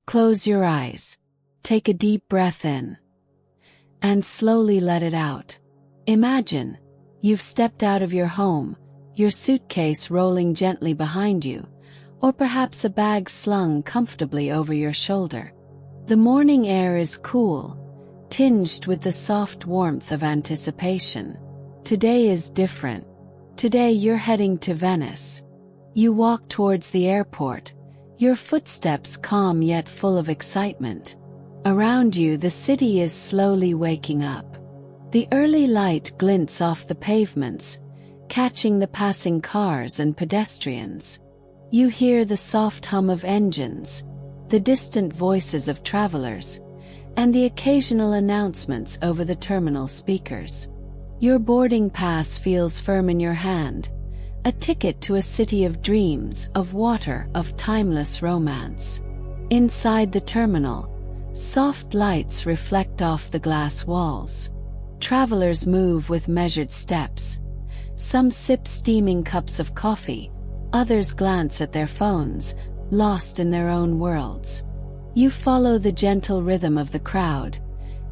Close your eyes. Take a deep breath in. And slowly let it out. Imagine you've stepped out of your home, your suitcase rolling gently behind you, or perhaps a bag slung comfortably over your shoulder. The morning air is cool, tinged with the soft warmth of anticipation. Today is different. Today you're heading to Venice. You walk towards the airport, your footsteps calm yet full of excitement. Around you, the city is slowly waking up. The early light glints off the pavements, catching the passing cars and pedestrians. You hear the soft hum of engines, the distant voices of travelers, and the occasional announcements over the terminal speakers. Your boarding pass feels firm in your hand, a ticket to a city of dreams, of water, of timeless romance. Inside the terminal, soft lights reflect off the glass walls. Travelers move with measured steps. Some sip steaming cups of coffee, others glance at their phones, lost in their own worlds. You follow the gentle rhythm of the crowd,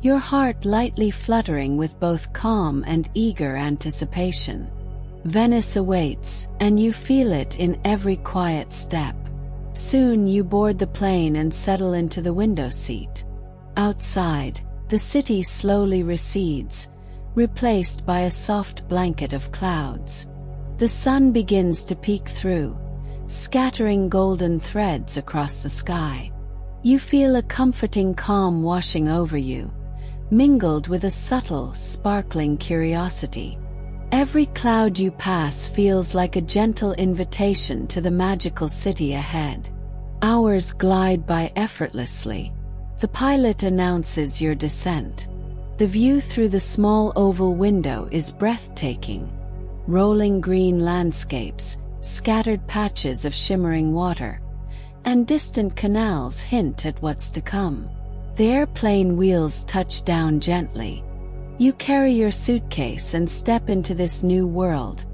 your heart lightly fluttering with both calm and eager anticipation. Venice awaits, and you feel it in every quiet step. Soon you board the plane and settle into the window seat. Outside, the city slowly recedes, replaced by a soft blanket of clouds. The sun begins to peek through, scattering golden threads across the sky. You feel a comforting calm washing over you, mingled with a subtle, sparkling curiosity. Every cloud you pass feels like a gentle invitation to the magical city ahead. Hours glide by effortlessly. The pilot announces your descent. The view through the small oval window is breathtaking. Rolling green landscapes, scattered patches of shimmering water, and distant canals hint at what's to come. The airplane wheels touch down gently. You carry your suitcase and step into this new world,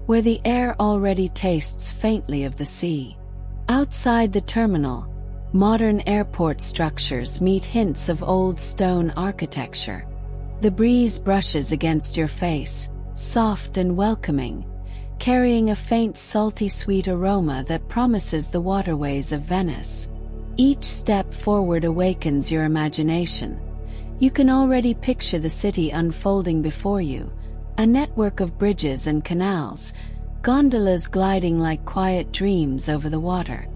where the air already tastes faintly of the sea. Outside the terminal, modern airport structures meet hints of old stone architecture. The breeze brushes against your face, soft and welcoming, carrying a faint salty sweet aroma that promises the waterways of Venice. Each step forward awakens your imagination. You can already picture the city unfolding before you, a network of bridges and canals, gondolas gliding like quiet dreams over the water.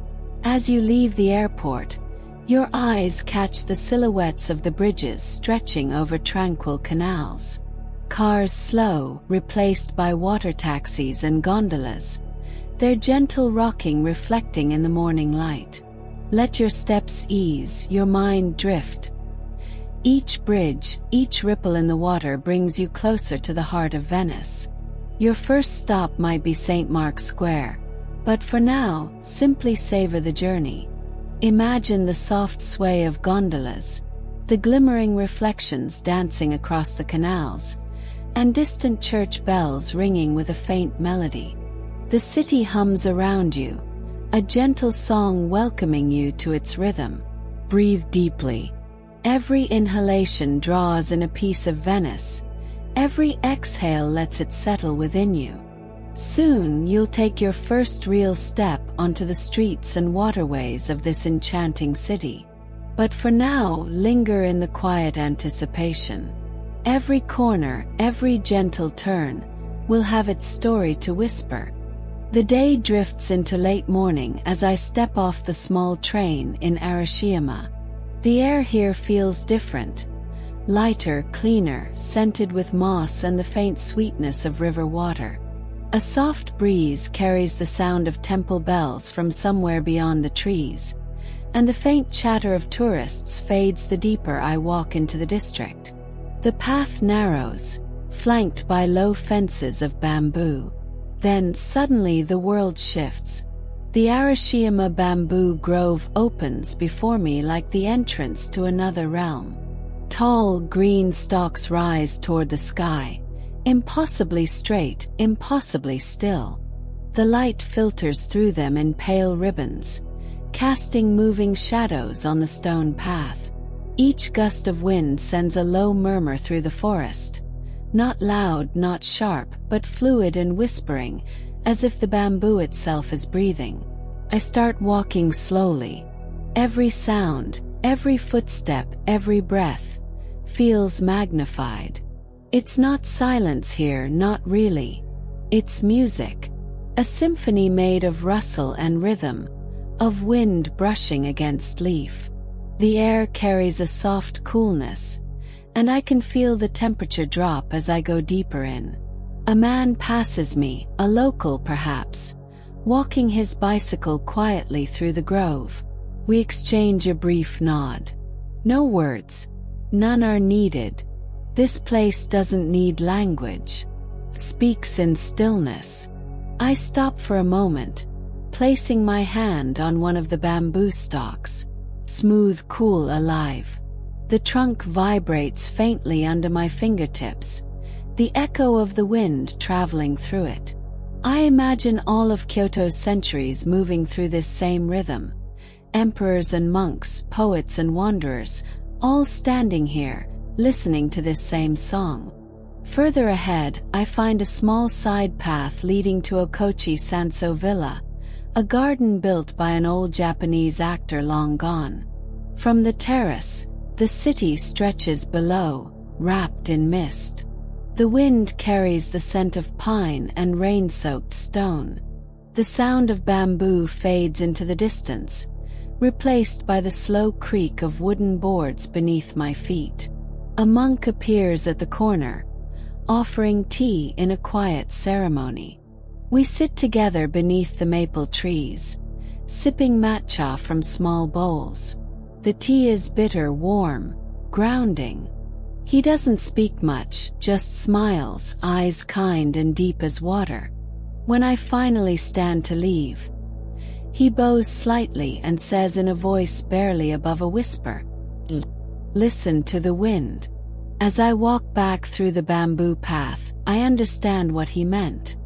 As you leave the airport, your eyes catch the silhouettes of the bridges stretching over tranquil canals. Cars slow, replaced by water taxis and gondolas, their gentle rocking reflecting in the morning light. Let your steps ease, your mind drift. Each bridge, each ripple in the water brings you closer to the heart of Venice. Your first stop might be St. Mark's Square, but for now, simply savor the journey. Imagine the soft sway of gondolas, the glimmering reflections dancing across the canals, and distant church bells ringing with a faint melody. The city hums around you, a gentle song welcoming you to its rhythm. Breathe deeply. Every inhalation draws in a piece of Venice. Every exhale lets it settle within you. Soon you'll take your first real step onto the streets and waterways of this enchanting city. But for now, linger in the quiet anticipation. Every corner, every gentle turn, will have its story to whisper. The day drifts into late morning as I step off the small train in Arashiyama. The air here feels different. Lighter, cleaner, scented with moss and the faint sweetness of river water. A soft breeze carries the sound of temple bells from somewhere beyond the trees, and the faint chatter of tourists fades the deeper I walk into the district. The path narrows, flanked by low fences of bamboo. Then suddenly the world shifts. The Arashiyama bamboo grove opens before me like the entrance to another realm. Tall, green stalks rise toward the sky, impossibly straight, impossibly still. The light filters through them in pale ribbons, casting moving shadows on the stone path. Each gust of wind sends a low murmur through the forest, not loud, not sharp, but fluid and whispering, as if the bamboo itself is breathing. I start walking slowly. Every sound, every footstep, every breath feels magnified. It's not silence here, not really. It's music. A symphony made of rustle and rhythm, of wind brushing against leaf. The air carries a soft coolness, and I can feel the temperature drop as I go deeper in. A man passes me, a local perhaps, walking his bicycle quietly through the grove. We exchange a brief nod. No words. None are needed. This place doesn't need language. Speaks in stillness. I stop for a moment, placing my hand on one of the bamboo stalks. Smooth, cool, alive. The trunk vibrates faintly under my fingertips, the echo of the wind traveling through it. I imagine all of Kyoto's centuries moving through this same rhythm. Emperors and monks, poets and wanderers, all standing here, listening to this same song. Further ahead, I find a small side path leading to Okochi Sanso Villa, a garden built by an old Japanese actor long gone. From the terrace, the city stretches below, wrapped in mist. The wind carries the scent of pine and rain-soaked stone. The sound of bamboo fades into the distance, replaced by the slow creak of wooden boards beneath my feet. A monk appears at the corner, offering tea in a quiet ceremony. We sit together beneath the maple trees, sipping matcha from small bowls. The tea is bitter, warm, grounding. He doesn't speak much, just smiles, eyes kind and deep as water. When I finally stand to leave, he bows slightly and says in a voice barely above a whisper, "Listen to the wind." As I walk back through the bamboo path, I understand what he meant.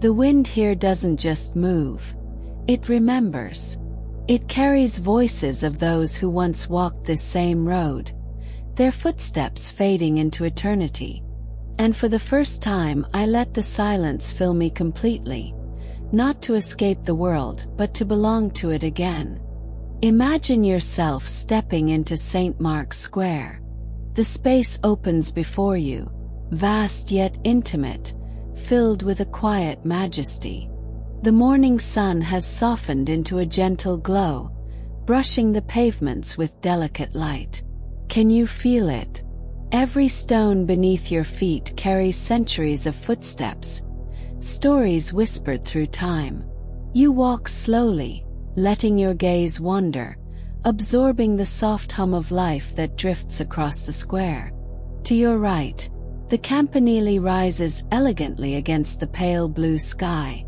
The wind here doesn't just move. It remembers. It carries voices of those who once walked this same road, their footsteps fading into eternity. And for the first time, I let the silence fill me completely, not to escape the world, but to belong to it again. Imagine yourself stepping into St. Mark's Square. The space opens before you, vast yet intimate, filled with a quiet majesty. The morning sun has softened into a gentle glow, brushing the pavements with delicate light. Can you feel it? Every stone beneath your feet carries centuries of footsteps, stories whispered through time. You walk slowly, letting your gaze wander, absorbing the soft hum of life that drifts across the square. To your right, the campanile rises elegantly against the pale blue sky,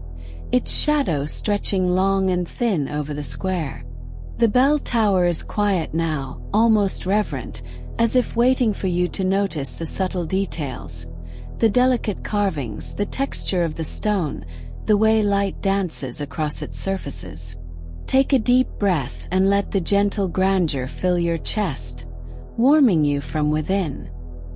its shadow stretching long and thin over the square. The bell tower is quiet now, almost reverent, as if waiting for you to notice the subtle details, the delicate carvings, the texture of the stone, the way light dances across its surfaces. Take a deep breath and let the gentle grandeur fill your chest, warming you from within.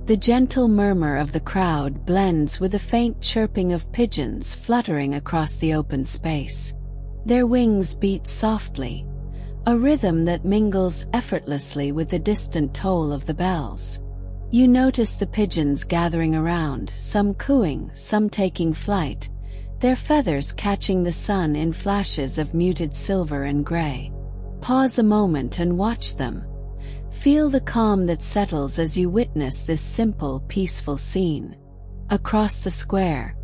The gentle murmur of the crowd blends with the faint chirping of pigeons fluttering across the open space. Their wings beat softly, a rhythm that mingles effortlessly with the distant toll of the bells. You notice the pigeons gathering around, some cooing, some taking flight, their feathers catching the sun in flashes of muted silver and gray. Pause a moment and watch them. Feel the calm that settles as you witness this simple, peaceful scene. Across the square,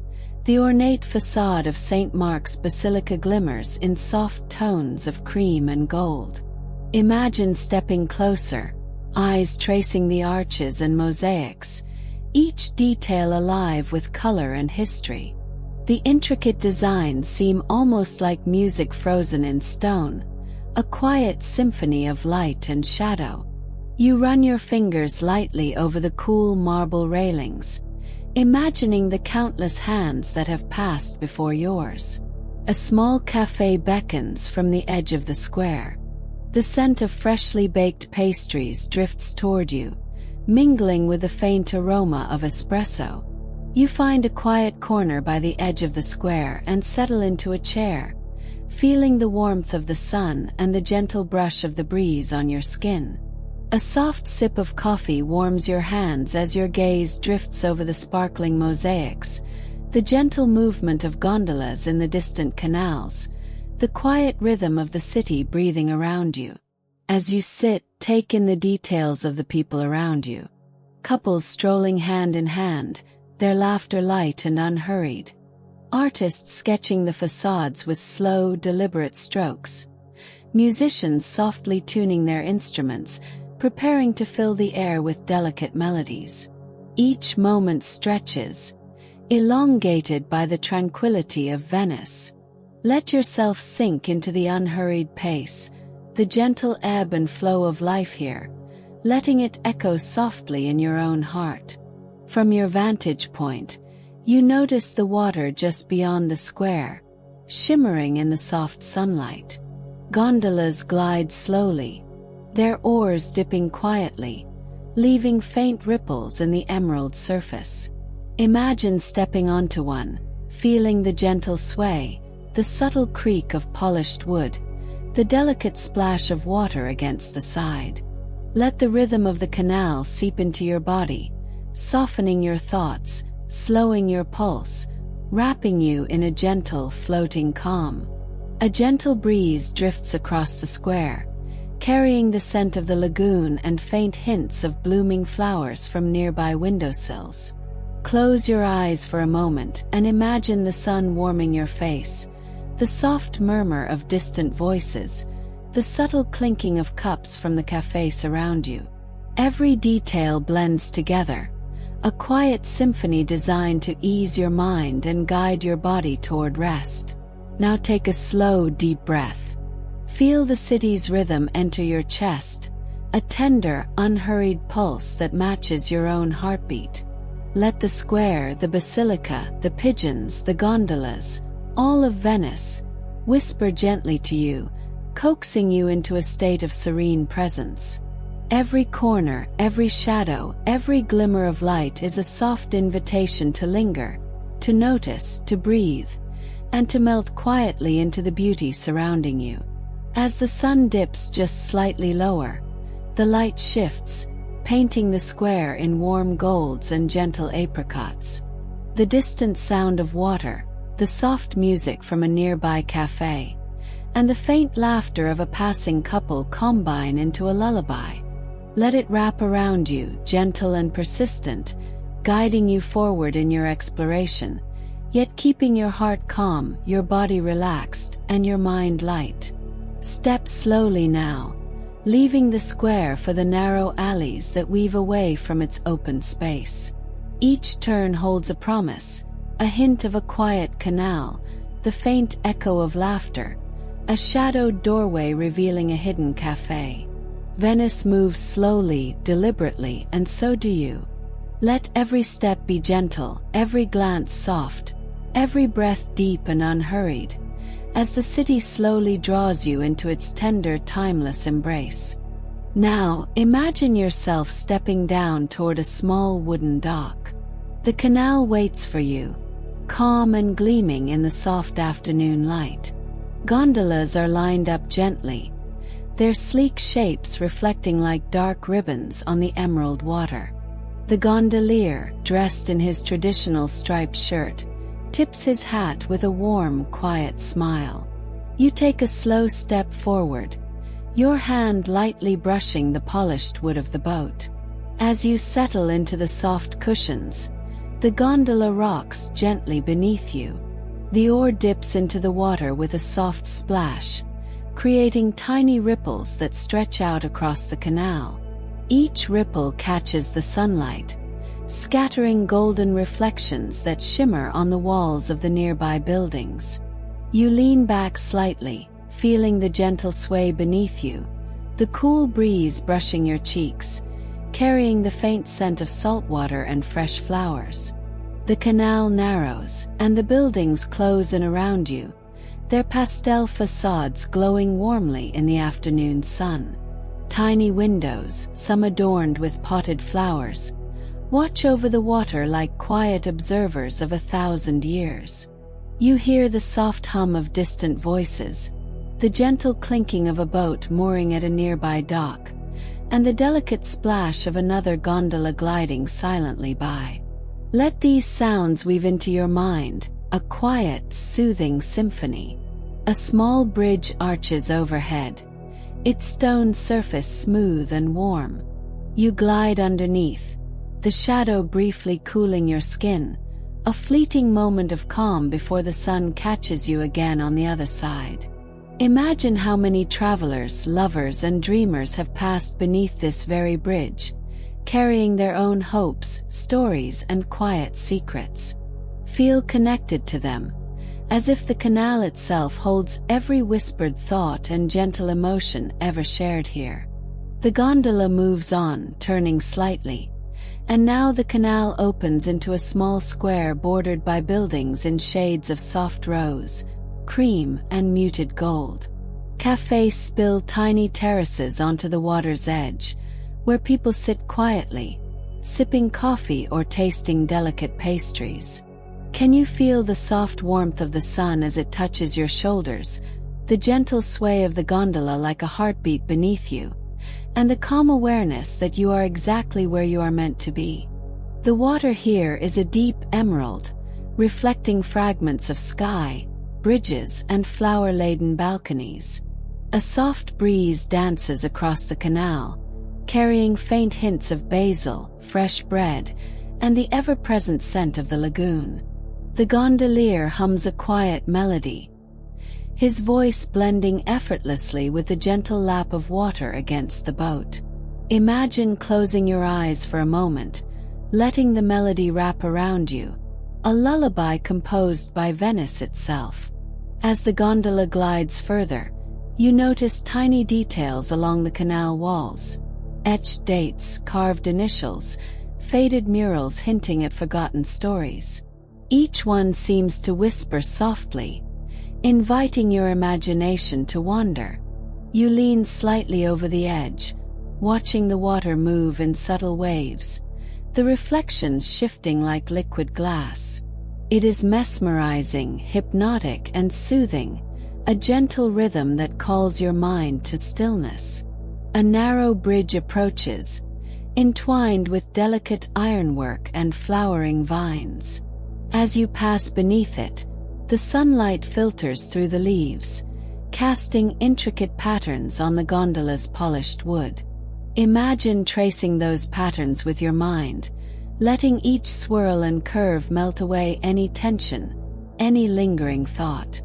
the ornate facade of St. Mark's Basilica glimmers in soft tones of cream and gold. Imagine stepping closer, eyes tracing the arches and mosaics, each detail alive with color and history. The intricate designs seem almost like music frozen in stone, a quiet symphony of light and shadow. You run your fingers lightly over the cool marble railings, imagining the countless hands that have passed before yours. A small cafe beckons from the edge of the square. The scent of freshly baked pastries drifts toward you, mingling with the faint aroma of espresso. You find a quiet corner by the edge of the square and settle into a chair, feeling the warmth of the sun and the gentle brush of the breeze on your skin. A soft sip of coffee warms your hands as your gaze drifts over the sparkling mosaics, the gentle movement of gondolas in the distant canals, the quiet rhythm of the city breathing around you. As you sit, take in the details of the people around you. Couples strolling hand in hand, their laughter light and unhurried. Artists sketching the facades with slow, deliberate strokes. Musicians softly tuning their instruments, preparing to fill the air with delicate melodies. Each moment stretches, elongated by the tranquility of Venice. Let yourself sink into the unhurried pace, the gentle ebb and flow of life here, letting it echo softly in your own heart. From your vantage point, you notice the water just beyond the square, shimmering in the soft sunlight. Gondolas glide slowly, their oars dipping quietly, leaving faint ripples in the emerald surface. Imagine stepping onto one, feeling the gentle sway, the subtle creak of polished wood, the delicate splash of water against the side. Let the rhythm of the canal seep into your body, softening your thoughts, slowing your pulse, wrapping you in a gentle, floating calm. A gentle breeze drifts across the square, carrying the scent of the lagoon and faint hints of blooming flowers from nearby windowsills. Close your eyes for a moment and imagine the sun warming your face, the soft murmur of distant voices, the subtle clinking of cups from the cafe surround you. Every detail blends together, a quiet symphony designed to ease your mind and guide your body toward rest. Now take a slow, deep breath. Feel the city's rhythm enter your chest, a tender, unhurried pulse that matches your own heartbeat. Let the square, the basilica, the pigeons, the gondolas, all of Venice, whisper gently to you, coaxing you into a state of serene presence. Every corner, every shadow, every glimmer of light is a soft invitation to linger, to notice, to breathe, and to melt quietly into the beauty surrounding you. As the sun dips just slightly lower, the light shifts, painting the square in warm golds and gentle apricots. The distant sound of water, the soft music from a nearby cafe, and the faint laughter of a passing couple combine into a lullaby. Let it wrap around you, gentle and persistent, guiding you forward in your exploration, yet keeping your heart calm, your body relaxed, and your mind light. Step slowly now, leaving the square for the narrow alleys that weave away from its open space. Each turn holds a promise, a hint of a quiet canal, the faint echo of laughter, a shadowed doorway revealing a hidden cafe. Venice moves slowly, deliberately, and so do you. Let every step be gentle, every glance soft, every breath deep and unhurried, as the city slowly draws you into its tender, timeless embrace. Now, imagine yourself stepping down toward a small wooden dock. The canal waits for you, calm and gleaming in the soft afternoon light. Gondolas are lined up gently, their sleek shapes reflecting like dark ribbons on the emerald water. The gondolier, dressed in his traditional striped shirt, tips his hat with a warm, quiet smile. You take a slow step forward, your hand lightly brushing the polished wood of the boat. As you settle into the soft cushions, the gondola rocks gently beneath you. The oar dips into the water with a soft splash, creating tiny ripples that stretch out across the canal. Each ripple catches the sunlight, scattering golden reflections that shimmer on the walls of the nearby buildings. You lean back slightly, feeling the gentle sway beneath you, the cool breeze brushing your cheeks, carrying the faint scent of salt water and fresh flowers. The canal narrows, and the buildings close in around you, their pastel facades glowing warmly in the afternoon sun. Tiny windows, some adorned with potted flowers, watch over the water like quiet observers of 1,000 years. You hear the soft hum of distant voices, the gentle clinking of a boat mooring at a nearby dock, and the delicate splash of another gondola gliding silently by. Let these sounds weave into your mind, a quiet, soothing symphony. A small bridge arches overhead, its stone surface smooth and warm. You glide underneath, the shadow briefly cooling your skin, a fleeting moment of calm before the sun catches you again on the other side. Imagine how many travelers, lovers, and dreamers have passed beneath this very bridge, carrying their own hopes, stories, and quiet secrets. Feel connected to them, as if the canal itself holds every whispered thought and gentle emotion ever shared here. The gondola moves on, turning slightly, and now the canal opens into a small square bordered by buildings in shades of soft rose, cream, and muted gold. Cafes spill tiny terraces onto the water's edge, where people sit quietly, sipping coffee or tasting delicate pastries. Can you feel the soft warmth of the sun as it touches your shoulders, the gentle sway of the gondola like a heartbeat beneath you, and the calm awareness that you are exactly where you are meant to be? The water here is a deep emerald, reflecting fragments of sky, bridges, and flower-laden balconies. A soft breeze dances across the canal, carrying faint hints of basil, fresh bread, and the ever-present scent of the lagoon. The gondolier hums a quiet melody, his voice blending effortlessly with the gentle lap of water against the boat. Imagine closing your eyes for a moment, letting the melody wrap around you, a lullaby composed by Venice itself. As the gondola glides further, you notice tiny details along the canal walls, etched dates, carved initials, faded murals hinting at forgotten stories. Each one seems to whisper softly, inviting your imagination to wander. You lean slightly over the edge, watching the water move in subtle waves, the reflections shifting like liquid glass. It is mesmerizing, hypnotic, and soothing, a gentle rhythm that calls your mind to stillness. A narrow bridge approaches, entwined with delicate ironwork and flowering vines. As you pass beneath it, the sunlight filters through the leaves, casting intricate patterns on the gondola's polished wood. Imagine tracing those patterns with your mind, letting each swirl and curve melt away any tension, any lingering thought.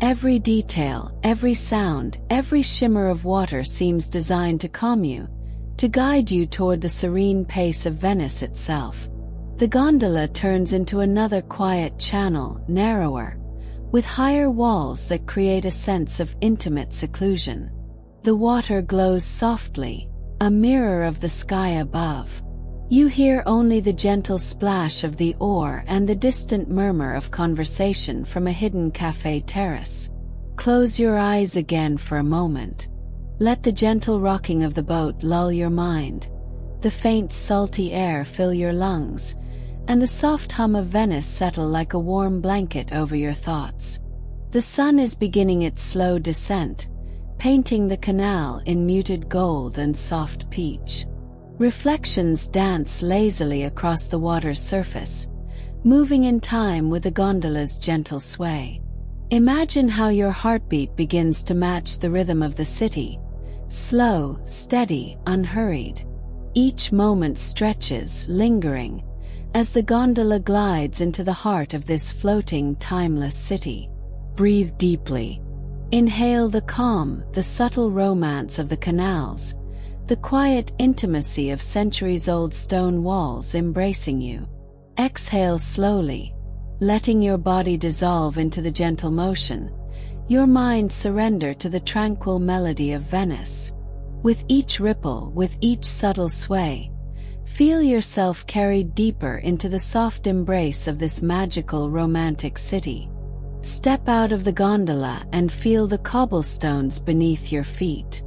Every detail, every sound, every shimmer of water seems designed to calm you, to guide you toward the serene pace of Venice itself. The gondola turns into another quiet channel, narrower, with higher walls that create a sense of intimate seclusion. The water glows softly, a mirror of the sky above. You hear only the gentle splash of the oar and the distant murmur of conversation from a hidden cafe terrace. Close your eyes again for a moment. Let the gentle rocking of the boat lull your mind, the faint salty air fill your lungs, and the soft hum of Venice settle like a warm blanket over your thoughts. The sun is beginning its slow descent, painting the canal in muted gold and soft peach. Reflections dance lazily across the water's surface, moving in time with the gondola's gentle sway. Imagine how your heartbeat begins to match the rhythm of the city, slow, steady, unhurried. Each moment stretches, lingering, as the gondola glides into the heart of this floating, timeless city. Breathe deeply. Inhale the calm, the subtle romance of the canals, the quiet intimacy of centuries-old stone walls embracing you. Exhale slowly, letting your body dissolve into the gentle motion, your mind surrender to the tranquil melody of Venice. With each ripple, with each subtle sway, feel yourself carried deeper into the soft embrace of this magical, romantic city. Step out of the gondola and feel the cobblestones beneath your feet.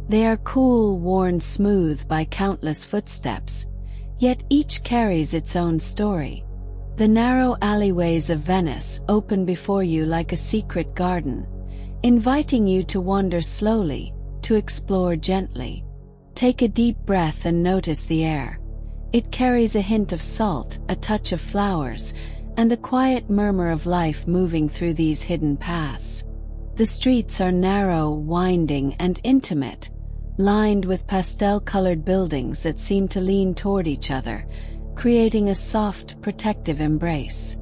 They are cool, worn smooth by countless footsteps, yet each carries its own story. The narrow alleyways of Venice open before you like a secret garden, inviting you to wander slowly, to explore gently. Take a deep breath and notice the air. It carries a hint of salt, a touch of flowers, and the quiet murmur of life moving through these hidden paths. The streets are narrow, winding, and intimate, lined with pastel-colored buildings that seem to lean toward each other, creating a soft, protective embrace.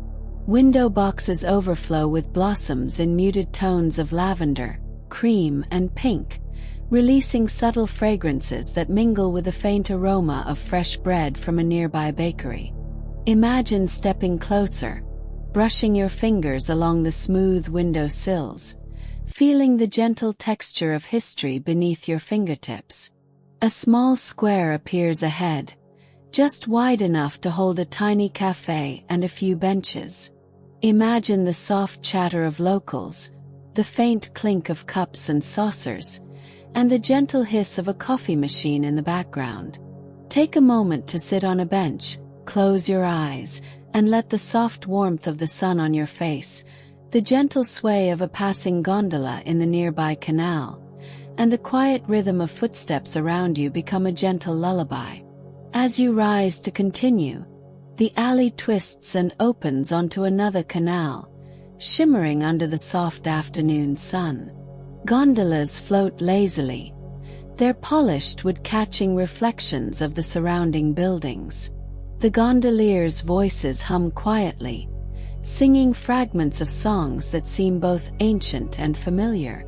Window boxes overflow with blossoms in muted tones of lavender, cream, and pink, releasing subtle fragrances that mingle with the faint aroma of fresh bread from a nearby bakery. Imagine stepping closer, brushing your fingers along the smooth window sills, feeling the gentle texture of history beneath your fingertips. A small square appears ahead, just wide enough to hold a tiny cafe and a few benches. Imagine the soft chatter of locals, the faint clink of cups and saucers, and the gentle hiss of a coffee machine in the background. Take a moment to sit on a bench, close your eyes, and let the soft warmth of the sun on your face, the gentle sway of a passing gondola in the nearby canal, and the quiet rhythm of footsteps around you become a gentle lullaby. As you rise to continue, the alley twists and opens onto another canal, shimmering under the soft afternoon sun. Gondolas float lazily, their polished wood catching reflections of the surrounding buildings. The gondoliers' voices hum quietly, singing fragments of songs that seem both ancient and familiar.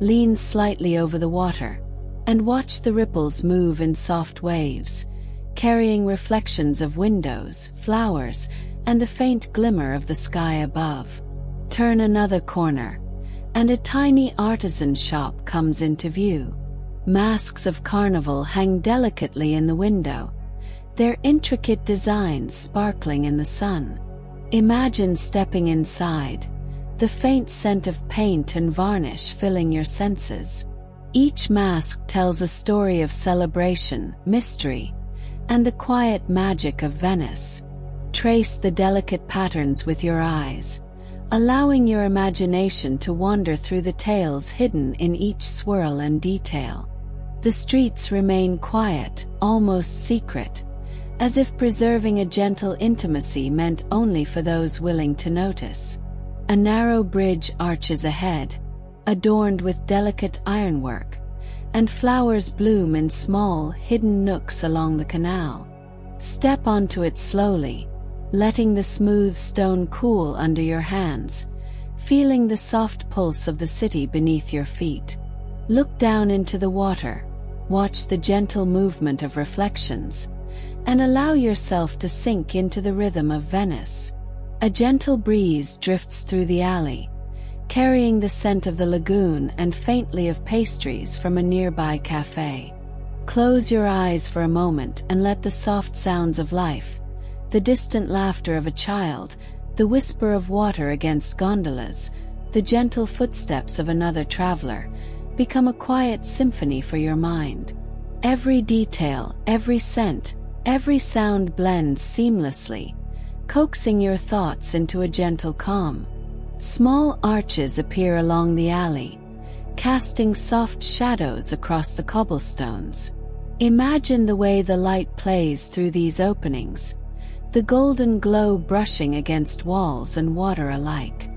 Lean slightly over the water, and watch the ripples move in soft waves, carrying reflections of windows, flowers, and the faint glimmer of the sky above. Turn another corner, and a tiny artisan shop comes into view. Masks of carnival hang delicately in the window, their intricate designs sparkling in the sun. Imagine stepping inside, the faint scent of paint and varnish filling your senses. Each mask tells a story of celebration, mystery, and the quiet magic of Venice. Trace the delicate patterns with your eyes, allowing your imagination to wander through the tales hidden in each swirl and detail. The streets remain quiet, almost secret, as if preserving a gentle intimacy meant only for those willing to notice. A narrow bridge arches ahead, adorned with delicate ironwork, and flowers bloom in small, hidden nooks along the canal. Step onto it slowly, letting the smooth stone cool under your hands, feeling the soft pulse of the city beneath your feet. Look down into the water, watch the gentle movement of reflections, and allow yourself to sink into the rhythm of Venice. A gentle breeze drifts through the alley, carrying the scent of the lagoon and faintly of pastries from a nearby cafe. Close your eyes for a moment and let the soft sounds of life, the distant laughter of a child, the whisper of water against gondolas, the gentle footsteps of another traveler, become a quiet symphony for your mind. Every detail, every scent, every sound blends seamlessly, coaxing your thoughts into a gentle calm. Small arches appear along the alley, casting soft shadows across the cobblestones. Imagine the way the light plays through these openings, the golden glow brushing against walls and water alike.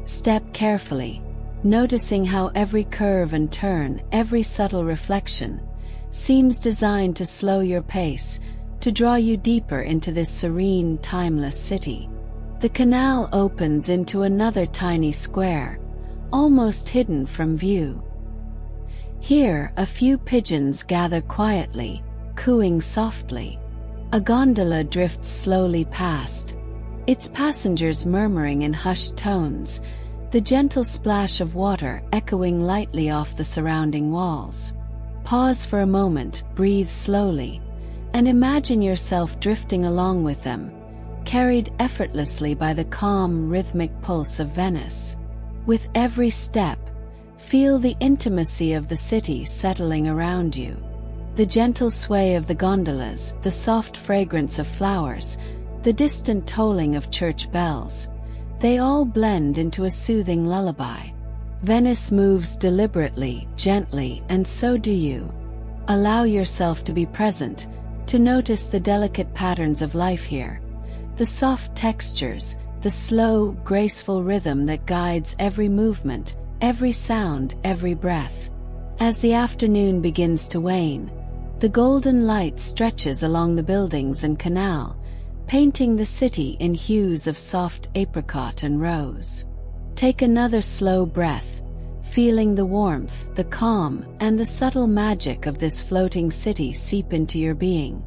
Step carefully, noticing how every curve and turn, every subtle reflection, seems designed to slow your pace, to draw you deeper into this serene, timeless city. The canal opens into another tiny square, almost hidden from view. Here, a few pigeons gather quietly, cooing softly. A gondola drifts slowly past, its passengers murmuring in hushed tones, the gentle splash of water echoing lightly off the surrounding walls. Pause for a moment, breathe slowly, and imagine yourself drifting along with them, carried effortlessly by the calm, rhythmic pulse of Venice. With every step, feel the intimacy of the city settling around you. The gentle sway of the gondolas, the soft fragrance of flowers, the distant tolling of church bells, they all blend into a soothing lullaby. Venice moves deliberately, gently, and so do you. Allow yourself to be present, to notice the delicate patterns of life here, the soft textures, the slow, graceful rhythm that guides every movement, every sound, every breath. As the afternoon begins to wane, the golden light stretches along the buildings and canal, painting the city in hues of soft apricot and rose. Take another slow breath, feeling the warmth, the calm, and the subtle magic of this floating city seep into your being.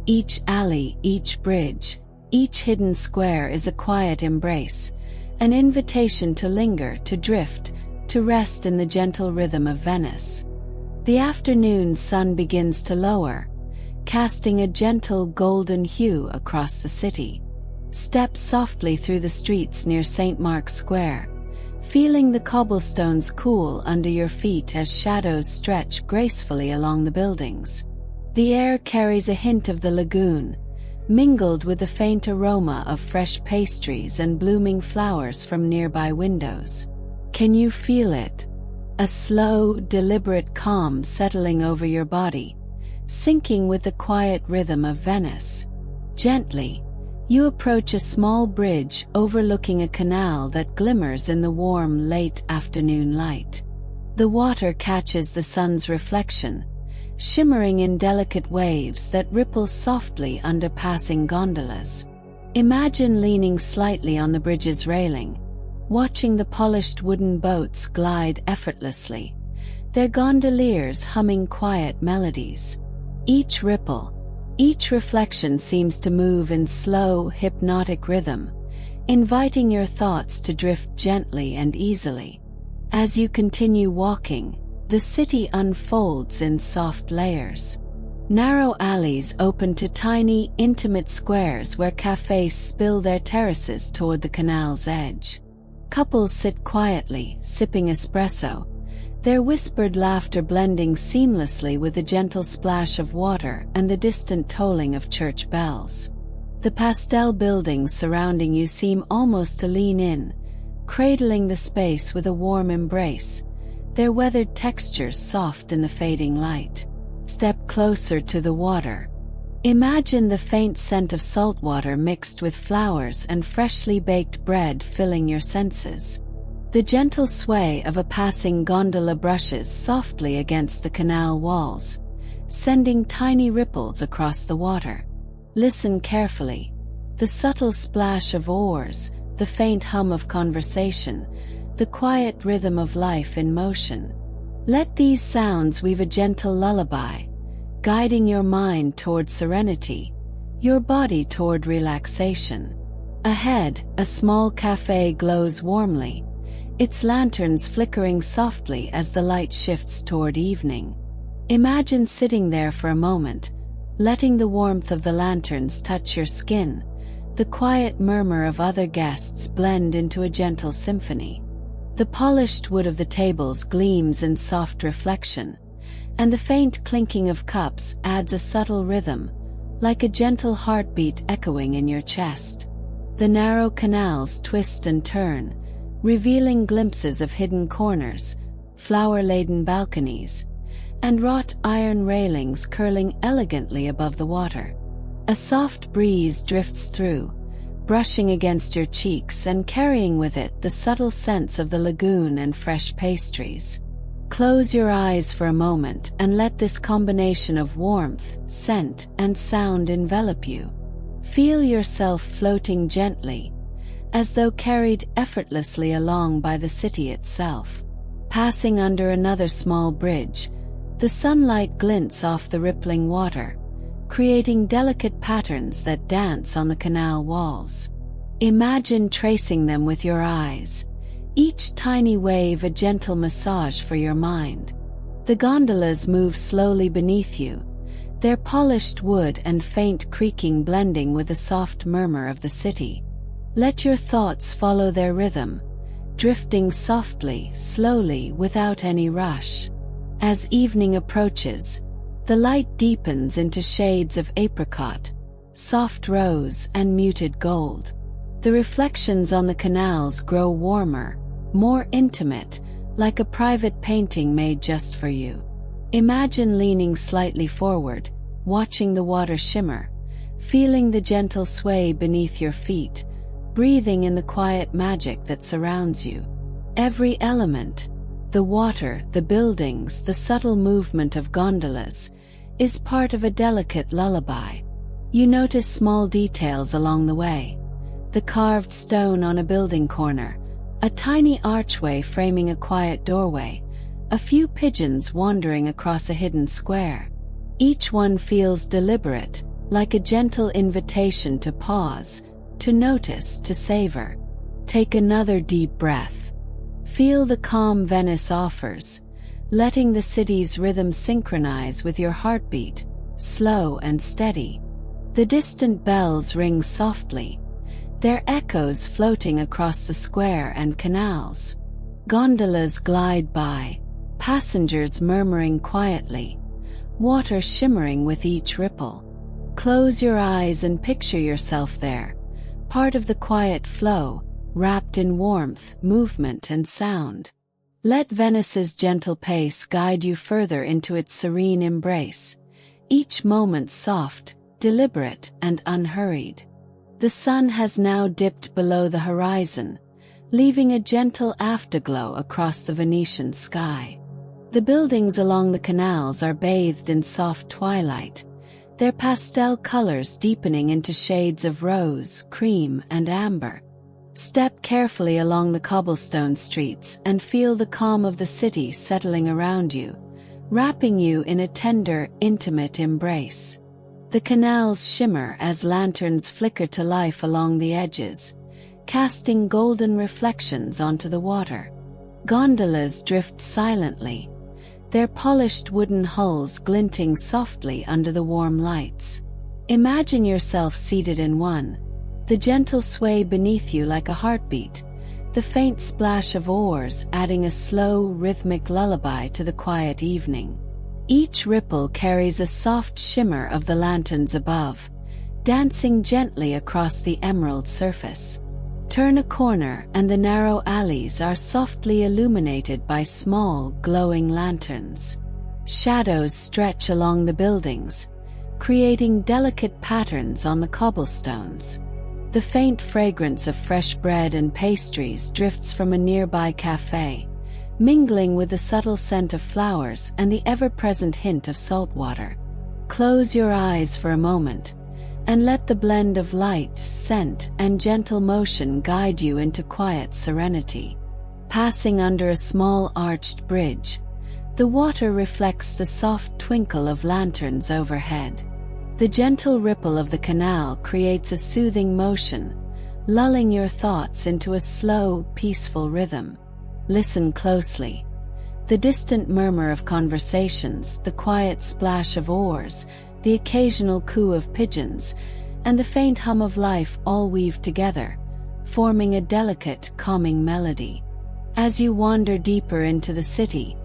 Each alley, each bridge, each hidden square is a quiet embrace, an invitation to linger, to drift, to rest in the gentle rhythm of Venice. The afternoon sun begins to lower, casting a gentle golden hue across the city. Step softly through the streets near St. Mark's Square, feeling the cobblestones cool under your feet as shadows stretch gracefully along the buildings. The air carries a hint of the lagoon, mingled with the faint aroma of fresh pastries and blooming flowers from nearby windows. Can you feel it? A slow, deliberate calm settling over your body, syncing with the quiet rhythm of Venice. Gently, you approach a small bridge overlooking a canal that glimmers in the warm, late afternoon light. The water catches the sun's reflection, shimmering in delicate waves that ripple softly under passing gondolas. Imagine leaning slightly on the bridge's railing, watching the polished wooden boats glide effortlessly, their gondoliers humming quiet melodies. Each ripple, each reflection seems to move in slow, hypnotic rhythm, inviting your thoughts to drift gently and easily. As you continue walking, the city unfolds in soft layers. Narrow alleys open to tiny, intimate squares where cafes spill their terraces toward the canal's edge. Couples sit quietly, sipping espresso, their whispered laughter blending seamlessly with the gentle splash of water and the distant tolling of church bells. The pastel buildings surrounding you seem almost to lean in, cradling the space with a warm embrace, their weathered textures soft in the fading light. Step closer to the water. Imagine the faint scent of salt water mixed with flowers and freshly baked bread filling your senses. The gentle sway of a passing gondola brushes softly against the canal walls, sending tiny ripples across the water. Listen carefully. The subtle splash of oars, the faint hum of conversation, the quiet rhythm of life in motion. Let these sounds weave a gentle lullaby, guiding your mind toward serenity, your body toward relaxation. Ahead, a small cafe glows warmly, its lanterns flickering softly as the light shifts toward evening. Imagine sitting there for a moment, letting the warmth of the lanterns touch your skin, the quiet murmur of other guests blend into a gentle symphony. The polished wood of the tables gleams in soft reflection, and the faint clinking of cups adds a subtle rhythm, like a gentle heartbeat echoing in your chest. The narrow canals twist and turn, revealing glimpses of hidden corners, flower-laden balconies, and wrought iron railings curling elegantly above the water. A soft breeze drifts through, brushing against your cheeks and carrying with it the subtle scents of the lagoon and fresh pastries. Close your eyes for a moment and let this combination of warmth, scent, and sound envelop you. Feel yourself floating gently, as though carried effortlessly along by the city itself. Passing under another small bridge, the sunlight glints off the rippling water, creating delicate patterns that dance on the canal walls. Imagine tracing them with your eyes, each tiny wave a gentle massage for your mind. The gondolas move slowly beneath you, their polished wood and faint creaking blending with the soft murmur of the city. Let your thoughts follow their rhythm, drifting softly, slowly, without any rush. As evening approaches, the light deepens into shades of apricot, soft rose, and muted gold. The reflections on the canals grow warmer, more intimate, like a private painting made just for you. Imagine leaning slightly forward, watching the water shimmer, feeling the gentle sway beneath your feet, breathing in the quiet magic that surrounds you. Every element, the water, the buildings, the subtle movement of gondolas, is part of a delicate lullaby. You notice small details along the way. The carved stone on a building corner, a tiny archway framing a quiet doorway, a few pigeons wandering across a hidden square. Each one feels deliberate, like a gentle invitation to pause, to notice, to savor. Take another deep breath. Feel the calm Venice offers, letting the city's rhythm synchronize with your heartbeat, slow and steady. The distant bells ring softly, their echoes floating across the square and canals. Gondolas glide by, passengers murmuring quietly, water shimmering with each ripple. Close your eyes and picture yourself there, part of the quiet flow, wrapped in warmth, movement, and sound. Let Venice's gentle pace guide you further into its serene embrace, each moment soft, deliberate, and unhurried. The sun has now dipped below the horizon, leaving a gentle afterglow across the Venetian sky. The buildings along the canals are bathed in soft twilight, their pastel colors deepening into shades of rose, cream, and amber. Step carefully along the cobblestone streets and feel the calm of the city settling around you, wrapping you in a tender, intimate embrace. The canals shimmer as lanterns flicker to life along the edges, casting golden reflections onto the water. Gondolas drift silently, their polished wooden hulls glinting softly under the warm lights. Imagine yourself seated in one, the gentle sway beneath you like a heartbeat, the faint splash of oars adding a slow, rhythmic lullaby to the quiet evening. Each ripple carries a soft shimmer of the lanterns above, dancing gently across the emerald surface. Turn a corner and the narrow alleys are softly illuminated by small, glowing lanterns. Shadows stretch along the buildings, creating delicate patterns on the cobblestones. The faint fragrance of fresh bread and pastries drifts from a nearby cafe, mingling with the subtle scent of flowers and the ever-present hint of salt water. Close your eyes for a moment, and let the blend of light, scent, and gentle motion guide you into quiet serenity. Passing under a small arched bridge, the water reflects the soft twinkle of lanterns overhead. The gentle ripple of the canal creates a soothing motion, lulling your thoughts into a slow, peaceful rhythm. Listen closely. The distant murmur of conversations, the quiet splash of oars, the occasional coo of pigeons, and the faint hum of life all weave together, forming a delicate, calming melody. As you wander deeper into the city,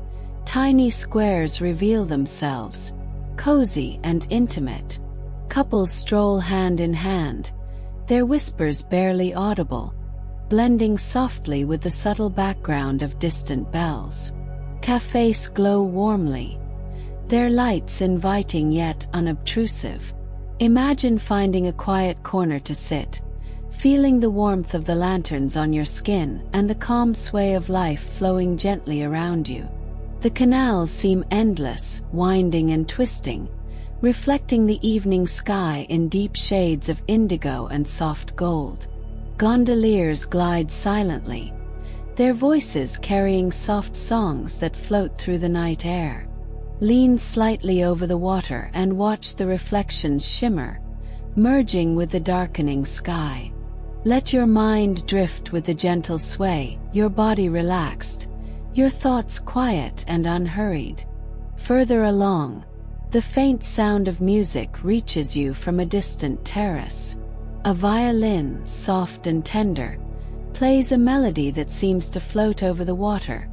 tiny squares reveal themselves, cozy and intimate. Couples stroll hand in hand, their whispers barely audible, blending softly with the subtle background of distant bells. Cafes glow warmly, their lights inviting yet unobtrusive. Imagine finding a quiet corner to sit, feeling the warmth of the lanterns on your skin and the calm sway of life flowing gently around you. The canals seem endless, winding and twisting, reflecting the evening sky in deep shades of indigo and soft gold. Gondoliers glide silently, their voices carrying soft songs that float through the night air. Lean slightly over the water and watch the reflections shimmer, merging with the darkening sky. Let your mind drift with the gentle sway, your body relaxed, your thoughts quiet and unhurried. Further along, the faint sound of music reaches you from a distant terrace. A violin, soft and tender, plays a melody that seems to float over the water,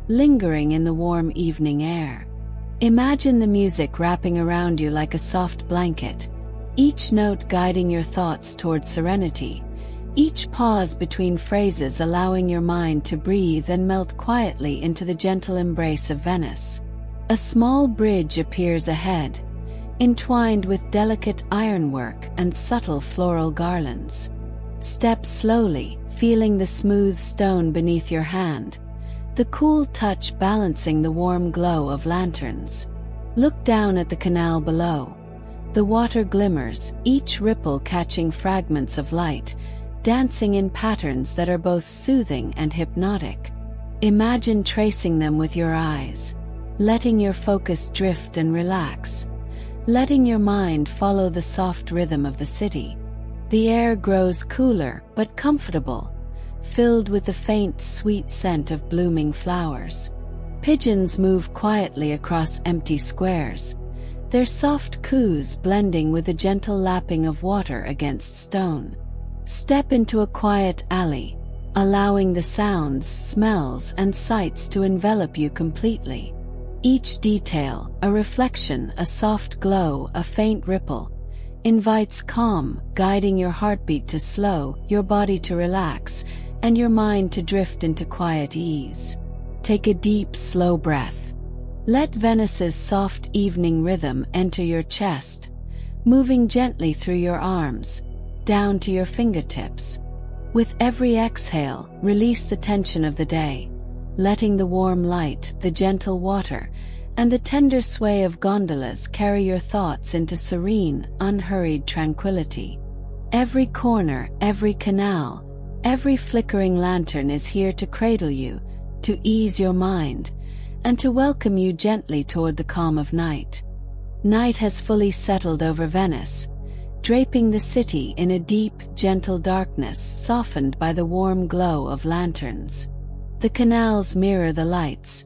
lingering in the warm evening air. Imagine the music wrapping around you like a soft blanket, each note guiding your thoughts toward serenity, each pause between phrases allowing your mind to breathe and melt quietly into the gentle embrace of Venice. A small bridge appears ahead, entwined with delicate ironwork and subtle floral garlands. Step slowly, feeling the smooth stone beneath your hand, the cool touch balancing the warm glow of lanterns. Look down at the canal below. The water glimmers, each ripple catching fragments of light, dancing in patterns that are both soothing and hypnotic. Imagine tracing them with your eyes, letting your focus drift and relax, letting your mind follow the soft rhythm of the city. The air grows cooler but comfortable, filled with the faint, sweet scent of blooming flowers. Pigeons move quietly across empty squares, their soft coos blending with the gentle lapping of water against stone. Step into a quiet alley, allowing the sounds, smells, and sights to envelop you completely. Each detail, a reflection, a soft glow, a faint ripple, invites calm, guiding your heartbeat to slow, your body to relax, and your mind to drift into quiet ease. Take a deep, slow breath. Let Venice's soft evening rhythm enter your chest, moving gently through your arms, down to your fingertips. With every exhale, release the tension of the day, letting the warm light, the gentle water, and the tender sway of gondolas carry your thoughts into serene, unhurried tranquility. Every corner, every canal, every flickering lantern is here to cradle you, to ease your mind, and to welcome you gently toward the calm of night. Night has fully settled over Venice, draping the city in a deep, gentle darkness softened by the warm glow of lanterns. The canals mirror the lights,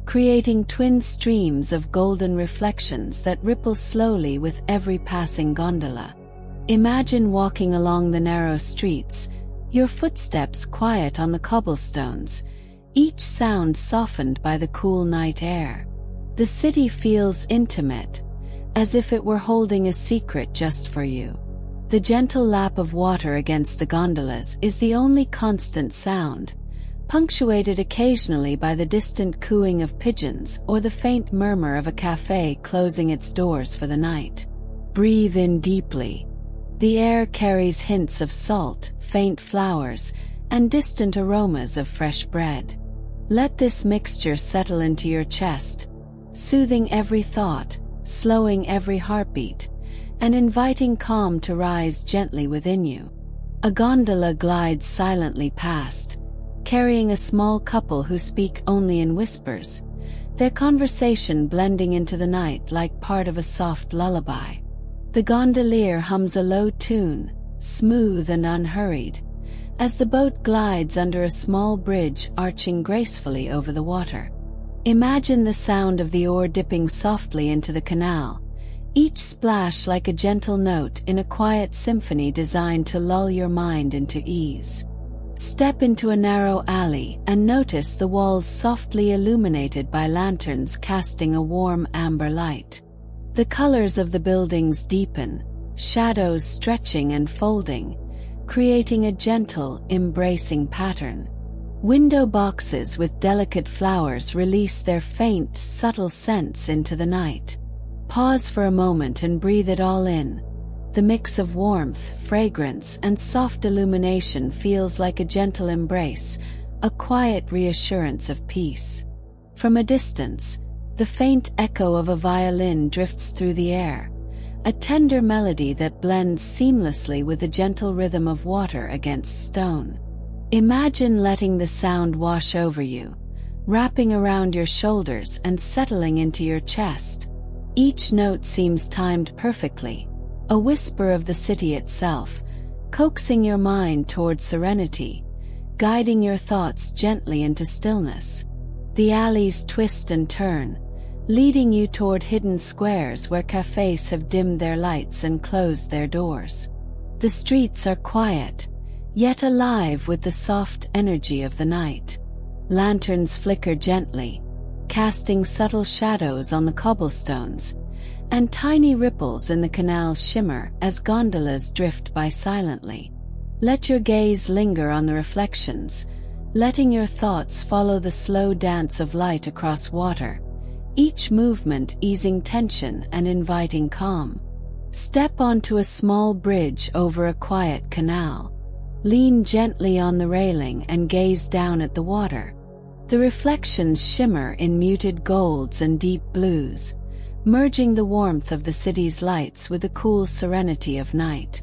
creating twin streams of golden reflections that ripple slowly with every passing gondola. Imagine walking along the narrow streets, your footsteps quiet on the cobblestones, each sound softened by the cool night air. The city feels intimate, as if it were holding a secret just for you. The gentle lap of water against the gondolas is the only constant sound, punctuated occasionally by the distant cooing of pigeons or the faint murmur of a cafe closing its doors for the night. Breathe in deeply. The air carries hints of salt, faint flowers, and distant aromas of fresh bread. Let this mixture settle into your chest, soothing every thought, slowing every heartbeat, and inviting calm to rise gently within you. A gondola glides silently past, carrying a small couple who speak only in whispers, their conversation blending into the night like part of a soft lullaby. The gondolier hums a low tune, smooth and unhurried, as the boat glides under a small bridge arching gracefully over the water. Imagine the sound of the oar dipping softly into the canal, each splash like a gentle note in a quiet symphony designed to lull your mind into ease. Step into a narrow alley and notice the walls softly illuminated by lanterns casting a warm amber light. The colors of the buildings deepen, shadows stretching and folding, creating a gentle, embracing pattern. Window boxes with delicate flowers release their faint, subtle scents into the night. Pause for a moment and breathe it all in. The mix of warmth, fragrance, and soft illumination feels like a gentle embrace, a quiet reassurance of peace. From a distance, the faint echo of a violin drifts through the air, a tender melody that blends seamlessly with the gentle rhythm of water against stone. Imagine letting the sound wash over you, wrapping around your shoulders and settling into your chest. Each note seems timed perfectly, a whisper of the city itself, coaxing your mind toward serenity, guiding your thoughts gently into stillness. The alleys twist and turn, leading you toward hidden squares where cafes have dimmed their lights and closed their doors. The streets are quiet, yet alive with the soft energy of the night. Lanterns flicker gently, casting subtle shadows on the cobblestones, and tiny ripples in the canal shimmer as gondolas drift by silently. Let your gaze linger on the reflections, letting your thoughts follow the slow dance of light across water, each movement easing tension and inviting calm. Step onto a small bridge over a quiet canal. Lean gently on the railing and gaze down at the water. The reflections shimmer in muted golds and deep blues, merging the warmth of the city's lights with the cool serenity of night.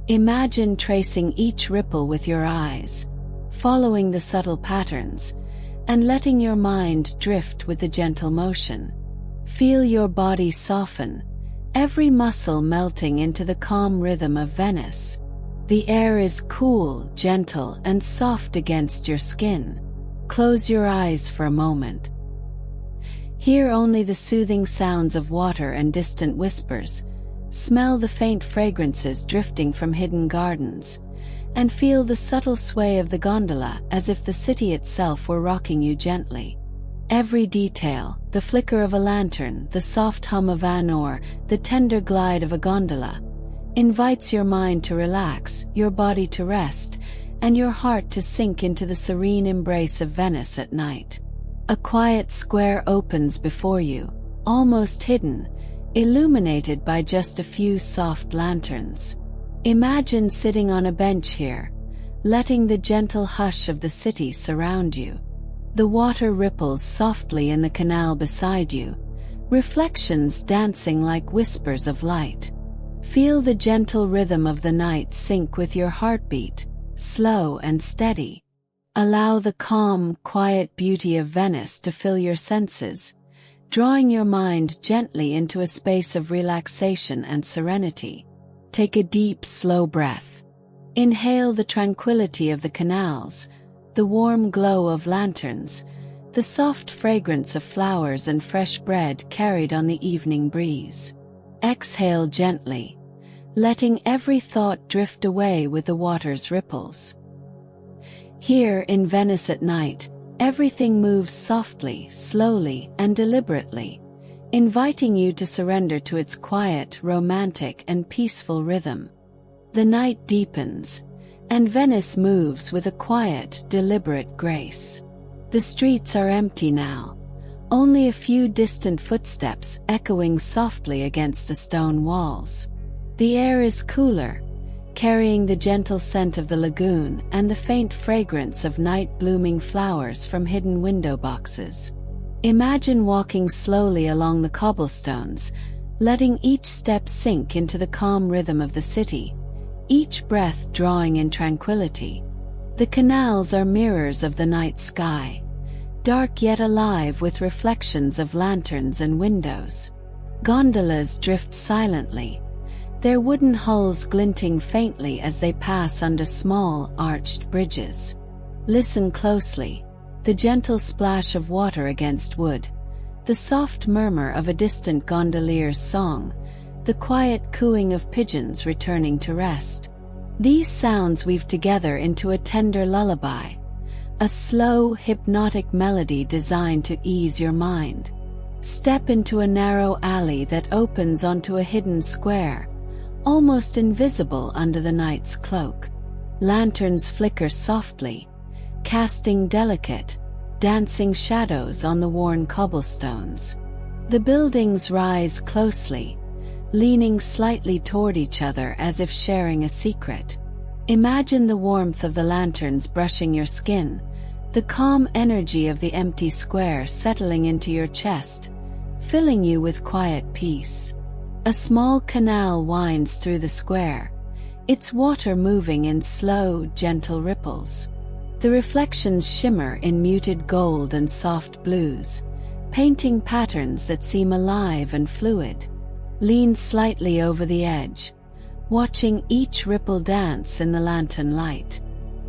Imagine tracing each ripple with your eyes, following the subtle patterns, and letting your mind drift with the gentle motion. Feel your body soften, every muscle melting into the calm rhythm of Venice. The air is cool, gentle, and soft against your skin. Close your eyes for a moment. Hear only the soothing sounds of water and distant whispers. Smell the faint fragrances drifting from hidden gardens, and feel the subtle sway of the gondola as if the city itself were rocking you gently. Every detail, the flicker of a lantern, the soft hum of an oar, the tender glide of a gondola, invites your mind to relax, your body to rest, and your heart to sink into the serene embrace of Venice at night. A quiet square opens before you, almost hidden, illuminated by just a few soft lanterns. Imagine sitting on a bench here, letting the gentle hush of the city surround you. The water ripples softly in the canal beside you, reflections dancing like whispers of light. Feel the gentle rhythm of the night sync with your heartbeat, slow and steady. Allow the calm, quiet beauty of Venice to fill your senses, drawing your mind gently into a space of relaxation and serenity. Take a deep, slow breath. Inhale the tranquility of the canals, the warm glow of lanterns, the soft fragrance of flowers and fresh bread carried on the evening breeze. Exhale gently, letting every thought drift away with the water's ripples. Here in Venice at night, everything moves softly, slowly, and deliberately, inviting you to surrender to its quiet, romantic, and peaceful rhythm. The night deepens, and Venice moves with a quiet, deliberate grace. The streets are empty now, only a few distant footsteps echoing softly against the stone walls. The air is cooler, carrying the gentle scent of the lagoon and the faint fragrance of night-blooming flowers from hidden window boxes. Imagine walking slowly along the cobblestones, letting each step sink into the calm rhythm of the city, each breath drawing in tranquility. The canals are mirrors of the night sky, dark yet alive with reflections of lanterns and windows. Gondolas drift silently, their wooden hulls glinting faintly as they pass under small, arched bridges. Listen closely, the gentle splash of water against wood, the soft murmur of a distant gondolier's song, the quiet cooing of pigeons returning to rest. These sounds weave together into a tender lullaby, a slow, hypnotic melody designed to ease your mind. Step into a narrow alley that opens onto a hidden square, almost invisible under the night's cloak. Lanterns flicker softly, casting delicate, dancing shadows on the worn cobblestones. The buildings rise closely, leaning slightly toward each other as if sharing a secret. Imagine the warmth of the lanterns brushing your skin, the calm energy of the empty square settling into your chest, filling you with quiet peace. A small canal winds through the square, its water moving in slow, gentle ripples. The reflections shimmer in muted gold and soft blues, painting patterns that seem alive and fluid. Lean slightly over the edge, watching each ripple dance in the lantern light.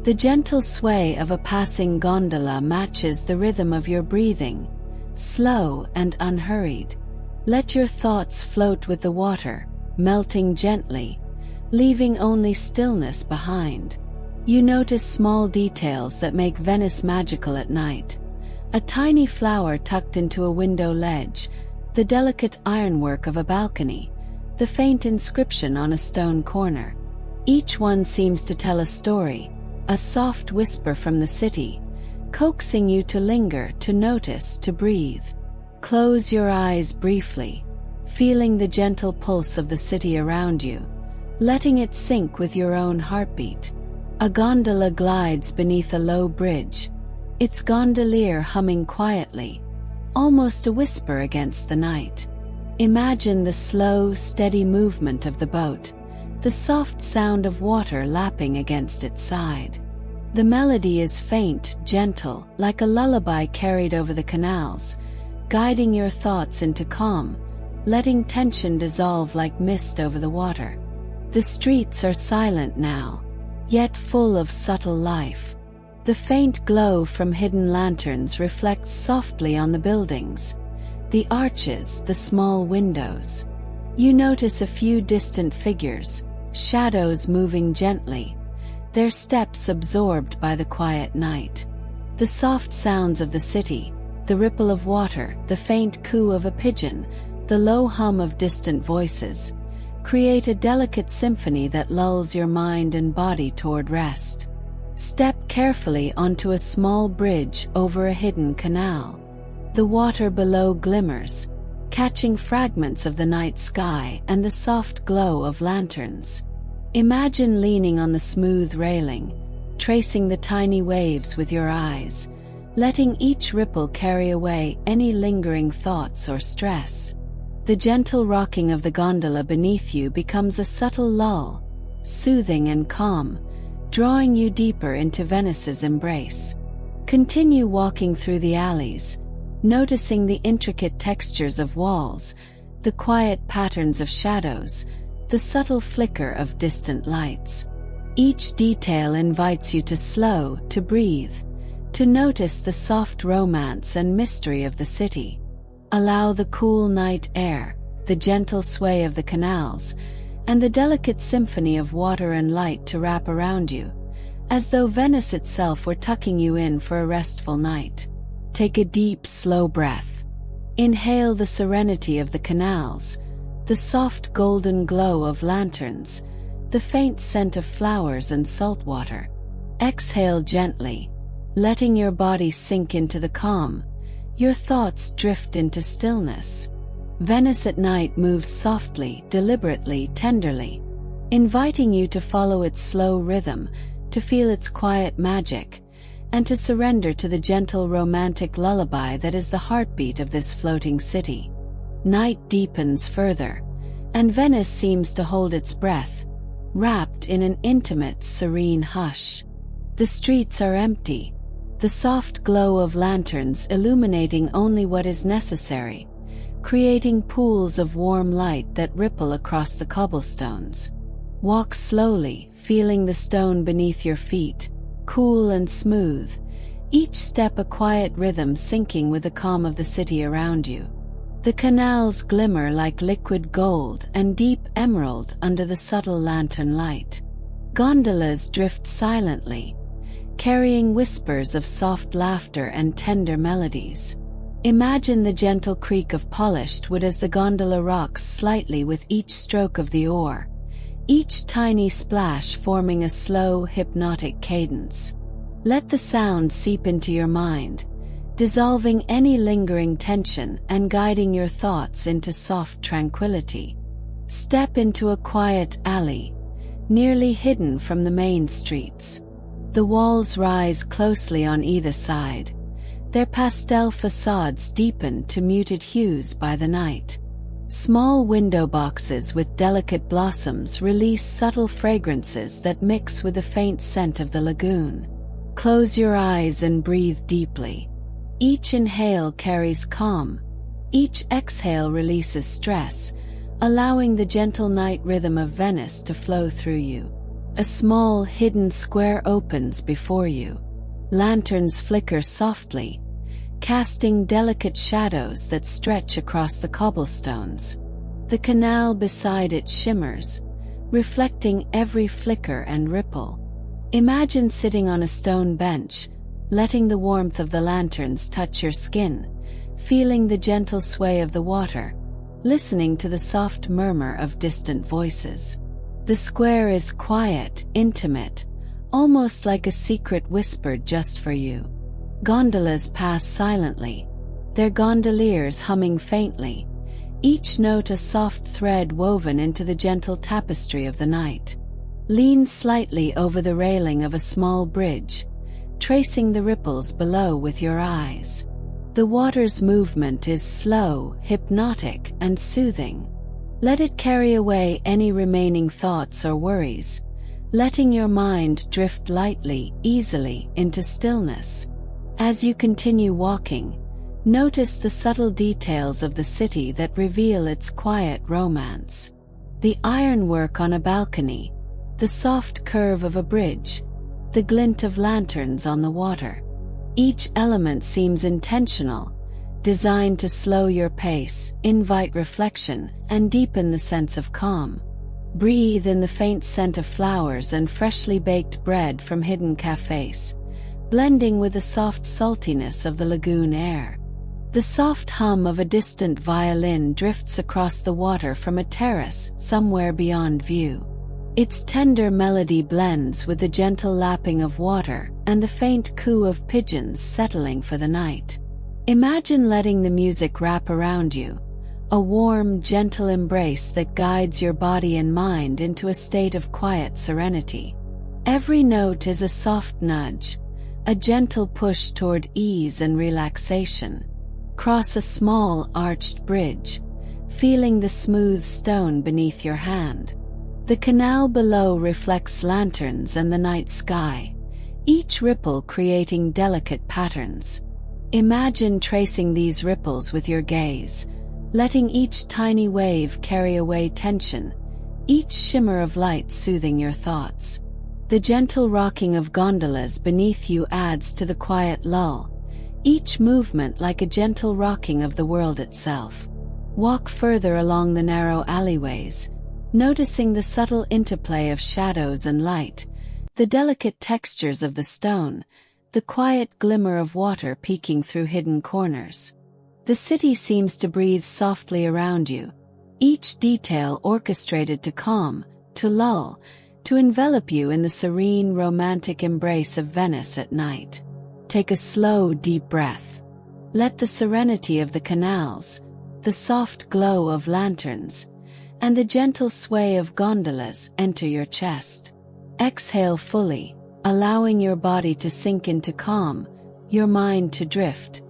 The gentle sway of a passing gondola matches the rhythm of your breathing, slow and unhurried. Let your thoughts float with the water, melting gently, leaving only stillness behind. You notice small details that make Venice magical at night. A tiny flower tucked into a window ledge, the delicate ironwork of a balcony, the faint inscription on a stone corner. Each one seems to tell a story, a soft whisper from the city, coaxing you to linger, to notice, to breathe. Close your eyes briefly, feeling the gentle pulse of the city around you, letting it sync with your own heartbeat. A gondola glides beneath a low bridge, its gondolier humming quietly, almost a whisper against the night. Imagine the slow, steady movement of the boat, the soft sound of water lapping against its side. The melody is faint, gentle, like a lullaby carried over the canals, guiding your thoughts into calm, letting tension dissolve like mist over the water. The streets are silent now, yet full of subtle life. The faint glow from hidden lanterns reflects softly on the buildings, the arches, the small windows. You notice a few distant figures, shadows moving gently, their steps absorbed by the quiet night. The soft sounds of the city, the ripple of water, the faint coo of a pigeon, the low hum of distant voices, create a delicate symphony that lulls your mind and body toward rest. Step carefully onto a small bridge over a hidden canal. The water below glimmers, catching fragments of the night sky and the soft glow of lanterns. Imagine leaning on the smooth railing, tracing the tiny waves with your eyes, letting each ripple carry away any lingering thoughts or stress. The gentle rocking of the gondola beneath you becomes a subtle lull, soothing and calm, drawing you deeper into Venice's embrace. Continue walking through the alleys, noticing the intricate textures of walls, the quiet patterns of shadows, the subtle flicker of distant lights. Each detail invites you to slow, to breathe, to notice the soft romance and mystery of the city. Allow the cool night air, the gentle sway of the canals, and the delicate symphony of water and light to wrap around you, as though Venice itself were tucking you in for a restful night. Take a deep, slow breath. Inhale the serenity of the canals, the soft golden glow of lanterns, the faint scent of flowers and salt water. Exhale gently, letting your body sink into the calm, your thoughts drift into stillness. Venice at night moves softly, deliberately, tenderly, inviting you to follow its slow rhythm, to feel its quiet magic, and to surrender to the gentle romantic lullaby that is the heartbeat of this floating city. Night deepens further, and Venice seems to hold its breath, wrapped in an intimate, serene hush. The streets are empty, the soft glow of lanterns illuminating only what is necessary, creating pools of warm light that ripple across the cobblestones. Walk slowly, feeling the stone beneath your feet, cool and smooth, each step a quiet rhythm syncing with the calm of the city around you. The canals glimmer like liquid gold and deep emerald under the subtle lantern light. Gondolas drift silently, carrying whispers of soft laughter and tender melodies. Imagine the gentle creak of polished wood as the gondola rocks slightly with each stroke of the oar, each tiny splash forming a slow, hypnotic cadence. Let the sound seep into your mind, dissolving any lingering tension and guiding your thoughts into soft tranquility. Step into a quiet alley, nearly hidden from the main streets. The walls rise closely on either side, their pastel facades deepened to muted hues by the night. Small window boxes with delicate blossoms release subtle fragrances that mix with the faint scent of the lagoon. Close your eyes and breathe deeply. Each inhale carries calm, each exhale releases stress, allowing the gentle night rhythm of Venice to flow through you. A small, hidden square opens before you. Lanterns flicker softly, casting delicate shadows that stretch across the cobblestones. The canal beside it shimmers, reflecting every flicker and ripple. Imagine sitting on a stone bench, letting the warmth of the lanterns touch your skin, feeling the gentle sway of the water, listening to the soft murmur of distant voices. The square is quiet, intimate, almost like a secret whispered just for you. Gondolas pass silently, their gondoliers humming faintly, each note a soft thread woven into the gentle tapestry of the night. Lean slightly over the railing of a small bridge, tracing the ripples below with your eyes. The water's movement is slow, hypnotic, and soothing. Let it carry away any remaining thoughts or worries, letting your mind drift lightly, easily into stillness. As you continue walking, notice the subtle details of the city that reveal its quiet romance. The ironwork on a balcony, the soft curve of a bridge, the glint of lanterns on the water. Each element seems intentional, designed to slow your pace, invite reflection, and deepen the sense of calm. Breathe in the faint scent of flowers and freshly baked bread from hidden cafes, blending with the soft saltiness of the lagoon air. The soft hum of a distant violin drifts across the water from a terrace somewhere beyond view. Its tender melody blends with the gentle lapping of water and the faint coo of pigeons settling for the night. Imagine letting the music wrap around you, a warm, gentle embrace that guides your body and mind into a state of quiet serenity. Every note is a soft nudge, a gentle push toward ease and relaxation. Cross a small, arched bridge, feeling the smooth stone beneath your hand. The canal below reflects lanterns and the night sky, each ripple creating delicate patterns. Imagine tracing these ripples with your gaze, letting each tiny wave carry away tension, each shimmer of light soothing your thoughts. The gentle rocking of gondolas beneath you adds to the quiet lull, each movement like a gentle rocking of the world itself. Walk further along the narrow alleyways, noticing the subtle interplay of shadows and light, the delicate textures of the stone, the quiet glimmer of water peeking through hidden corners. The city seems to breathe softly around you, each detail orchestrated to calm, to lull, to envelop you in the serene, romantic embrace of Venice at night. Take a slow, deep breath. Let the serenity of the canals, the soft glow of lanterns, and the gentle sway of gondolas enter your chest. Exhale fully, allowing your body to sink into calm, your mind to drift,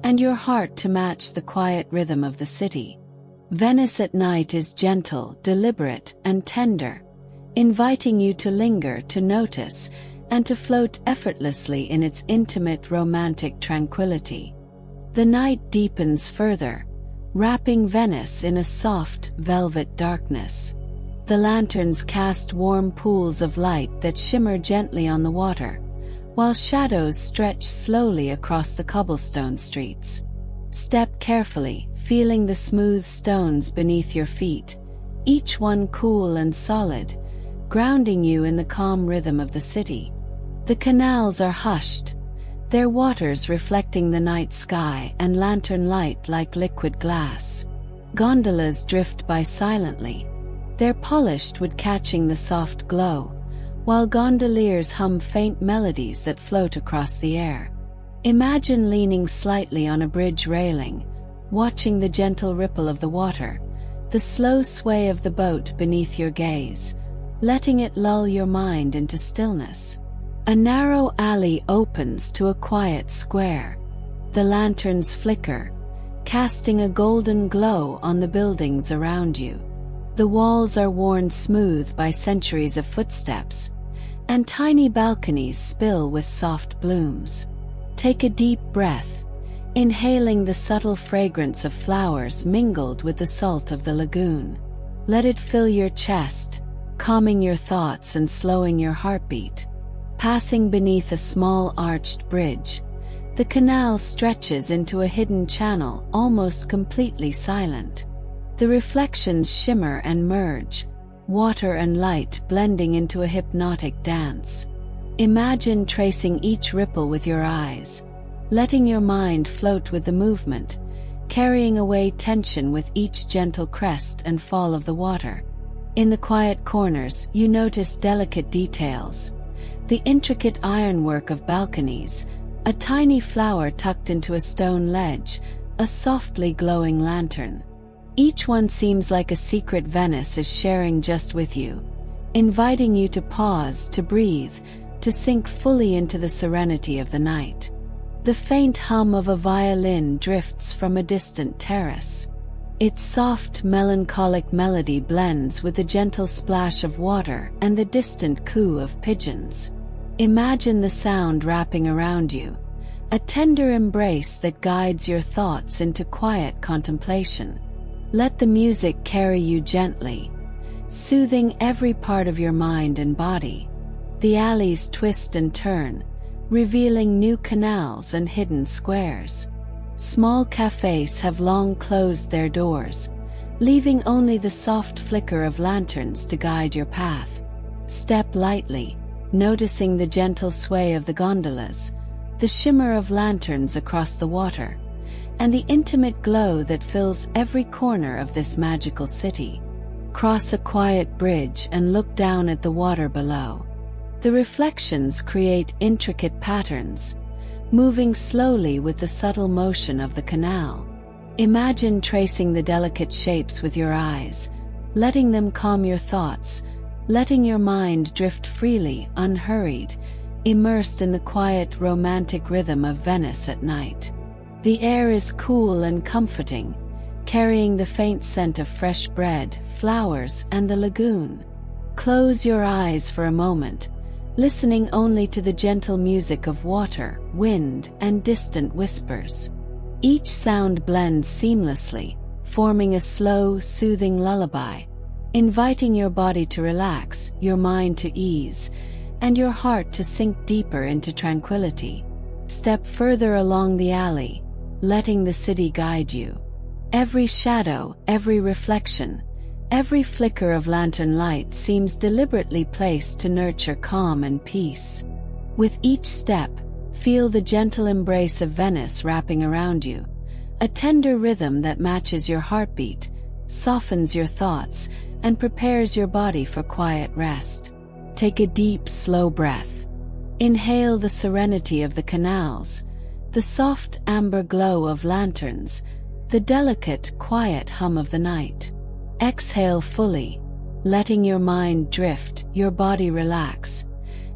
and your heart to match the quiet rhythm of the city. Venice at night is gentle, deliberate, and tender, inviting you to linger, to notice, and to float effortlessly in its intimate, romantic tranquility. The night deepens further, wrapping Venice in a soft, velvet darkness. The lanterns cast warm pools of light that shimmer gently on the water, while shadows stretch slowly across the cobblestone streets. Step carefully, feeling the smooth stones beneath your feet, each one cool and solid, grounding you in the calm rhythm of the city. The canals are hushed, their waters reflecting the night sky and lantern light like liquid glass. Gondolas drift by silently, their polished wood catching the soft glow, while gondoliers hum faint melodies that float across the air. Imagine leaning slightly on a bridge railing, watching the gentle ripple of the water, the slow sway of the boat beneath your gaze, letting it lull your mind into stillness. A narrow alley opens to a quiet square. The lanterns flicker, casting a golden glow on the buildings around you. The walls are worn smooth by centuries of footsteps, and tiny balconies spill with soft blooms. Take a deep breath, inhaling the subtle fragrance of flowers mingled with the salt of the lagoon. Let it fill your chest, calming your thoughts and slowing your heartbeat. Passing beneath a small arched bridge, the canal stretches into a hidden channel almost completely silent. The reflections shimmer and merge, water and light blending into a hypnotic dance. Imagine tracing each ripple with your eyes, letting your mind float with the movement, carrying away tension with each gentle crest and fall of the water. In the quiet corners, you notice delicate details, the intricate ironwork of balconies, a tiny flower tucked into a stone ledge, a softly glowing lantern. Each one seems like a secret Venice is sharing just with you, inviting you to pause, to breathe, to sink fully into the serenity of the night. The faint hum of a violin drifts from a distant terrace. Its soft, melancholic melody blends with the gentle splash of water and the distant coo of pigeons. Imagine the sound wrapping around you, a tender embrace that guides your thoughts into quiet contemplation. Let the music carry you gently, soothing every part of your mind and body. The alleys twist and turn, revealing new canals and hidden squares. Small cafes have long closed their doors, leaving only the soft flicker of lanterns to guide your path. Step lightly, noticing the gentle sway of the gondolas, the shimmer of lanterns across the water, and the intimate glow that fills every corner of this magical city. Cross a quiet bridge and look down at the water below. The reflections create intricate patterns, moving slowly with the subtle motion of the canal. Imagine tracing the delicate shapes with your eyes, letting them calm your thoughts, letting your mind drift freely, unhurried, immersed in the quiet, romantic rhythm of Venice at night. The air is cool and comforting, carrying the faint scent of fresh bread, flowers, and the lagoon. Close your eyes for a moment, listening only to the gentle music of water, wind, and distant whispers. Each sound blends seamlessly, forming a slow, soothing lullaby, inviting your body to relax, your mind to ease, and your heart to sink deeper into tranquility. Step further along the alley, letting the city guide you. Every shadow, every reflection, every flicker of lantern light seems deliberately placed to nurture calm and peace. With each step, feel the gentle embrace of Venice wrapping around you, a tender rhythm that matches your heartbeat, softens your thoughts, and prepares your body for quiet rest. Take a deep, slow breath. Inhale the serenity of the canals, the soft amber glow of lanterns, the delicate, quiet hum of the night. Exhale fully, letting your mind drift, your body relax,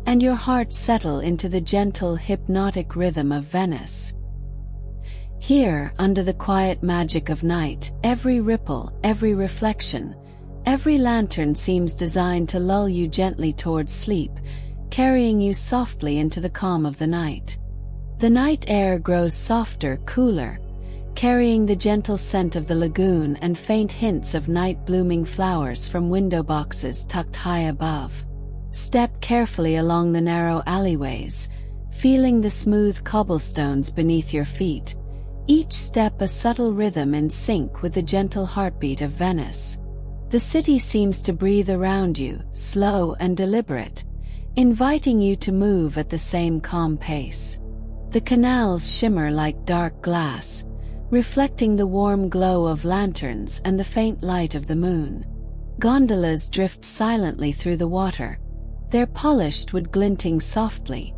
and your heart settle into the gentle, hypnotic rhythm of Venice. Here, under the quiet magic of night, every ripple, every reflection, every lantern seems designed to lull you gently towards sleep, carrying you softly into the calm of the night. The night air grows softer, cooler, carrying the gentle scent of the lagoon and faint hints of night-blooming flowers from window boxes tucked high above. Step carefully along the narrow alleyways, feeling the smooth cobblestones beneath your feet, each step a subtle rhythm in sync with the gentle heartbeat of Venice. The city seems to breathe around you, slow and deliberate, inviting you to move at the same calm pace. The canals shimmer like dark glass, reflecting the warm glow of lanterns and the faint light of the moon. Gondolas drift silently through the water, their polished wood glinting softly,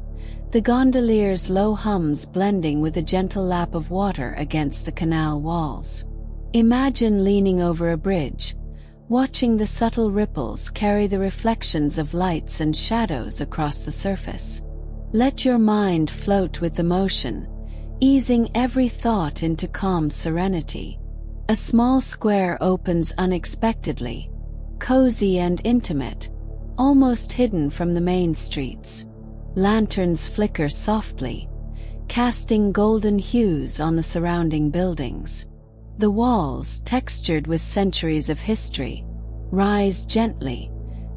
the gondolier's low hums blending with the gentle lap of water against the canal walls. Imagine leaning over a bridge, watching the subtle ripples carry the reflections of lights and shadows across the surface. Let your mind float with the motion, easing every thought into calm serenity. A small square opens unexpectedly, cozy and intimate, almost hidden from the main streets. Lanterns flicker softly, casting golden hues on the surrounding buildings. The walls, textured with centuries of history, rise gently,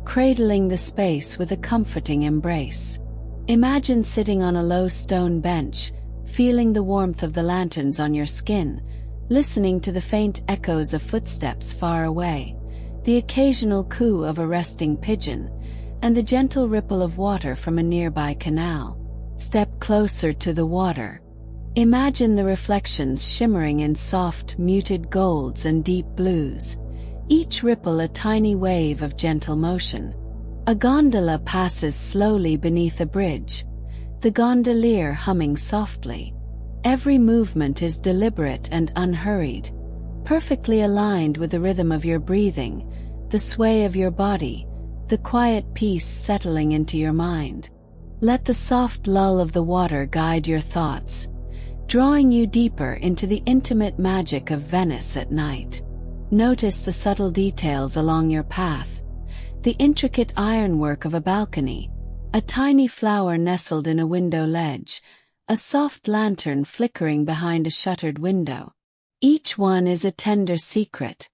cradling the space with a comforting embrace. Imagine sitting on a low stone bench, feeling the warmth of the lanterns on your skin, listening to the faint echoes of footsteps far away, the occasional coo of a resting pigeon, and the gentle ripple of water from a nearby canal. Step closer to the water. Imagine the reflections shimmering in soft, muted golds and deep blues, each ripple a tiny wave of gentle motion. A gondola passes slowly beneath a bridge, the gondolier humming softly. Every movement is deliberate and unhurried, perfectly aligned with the rhythm of your breathing, the sway of your body, the quiet peace settling into your mind. Let the soft lull of the water guide your thoughts, drawing you deeper into the intimate magic of Venice at night. Notice the subtle details along your path, the intricate ironwork of a balcony, a tiny flower nestled in a window ledge, a soft lantern flickering behind a shuttered window. Each one is a tender secret,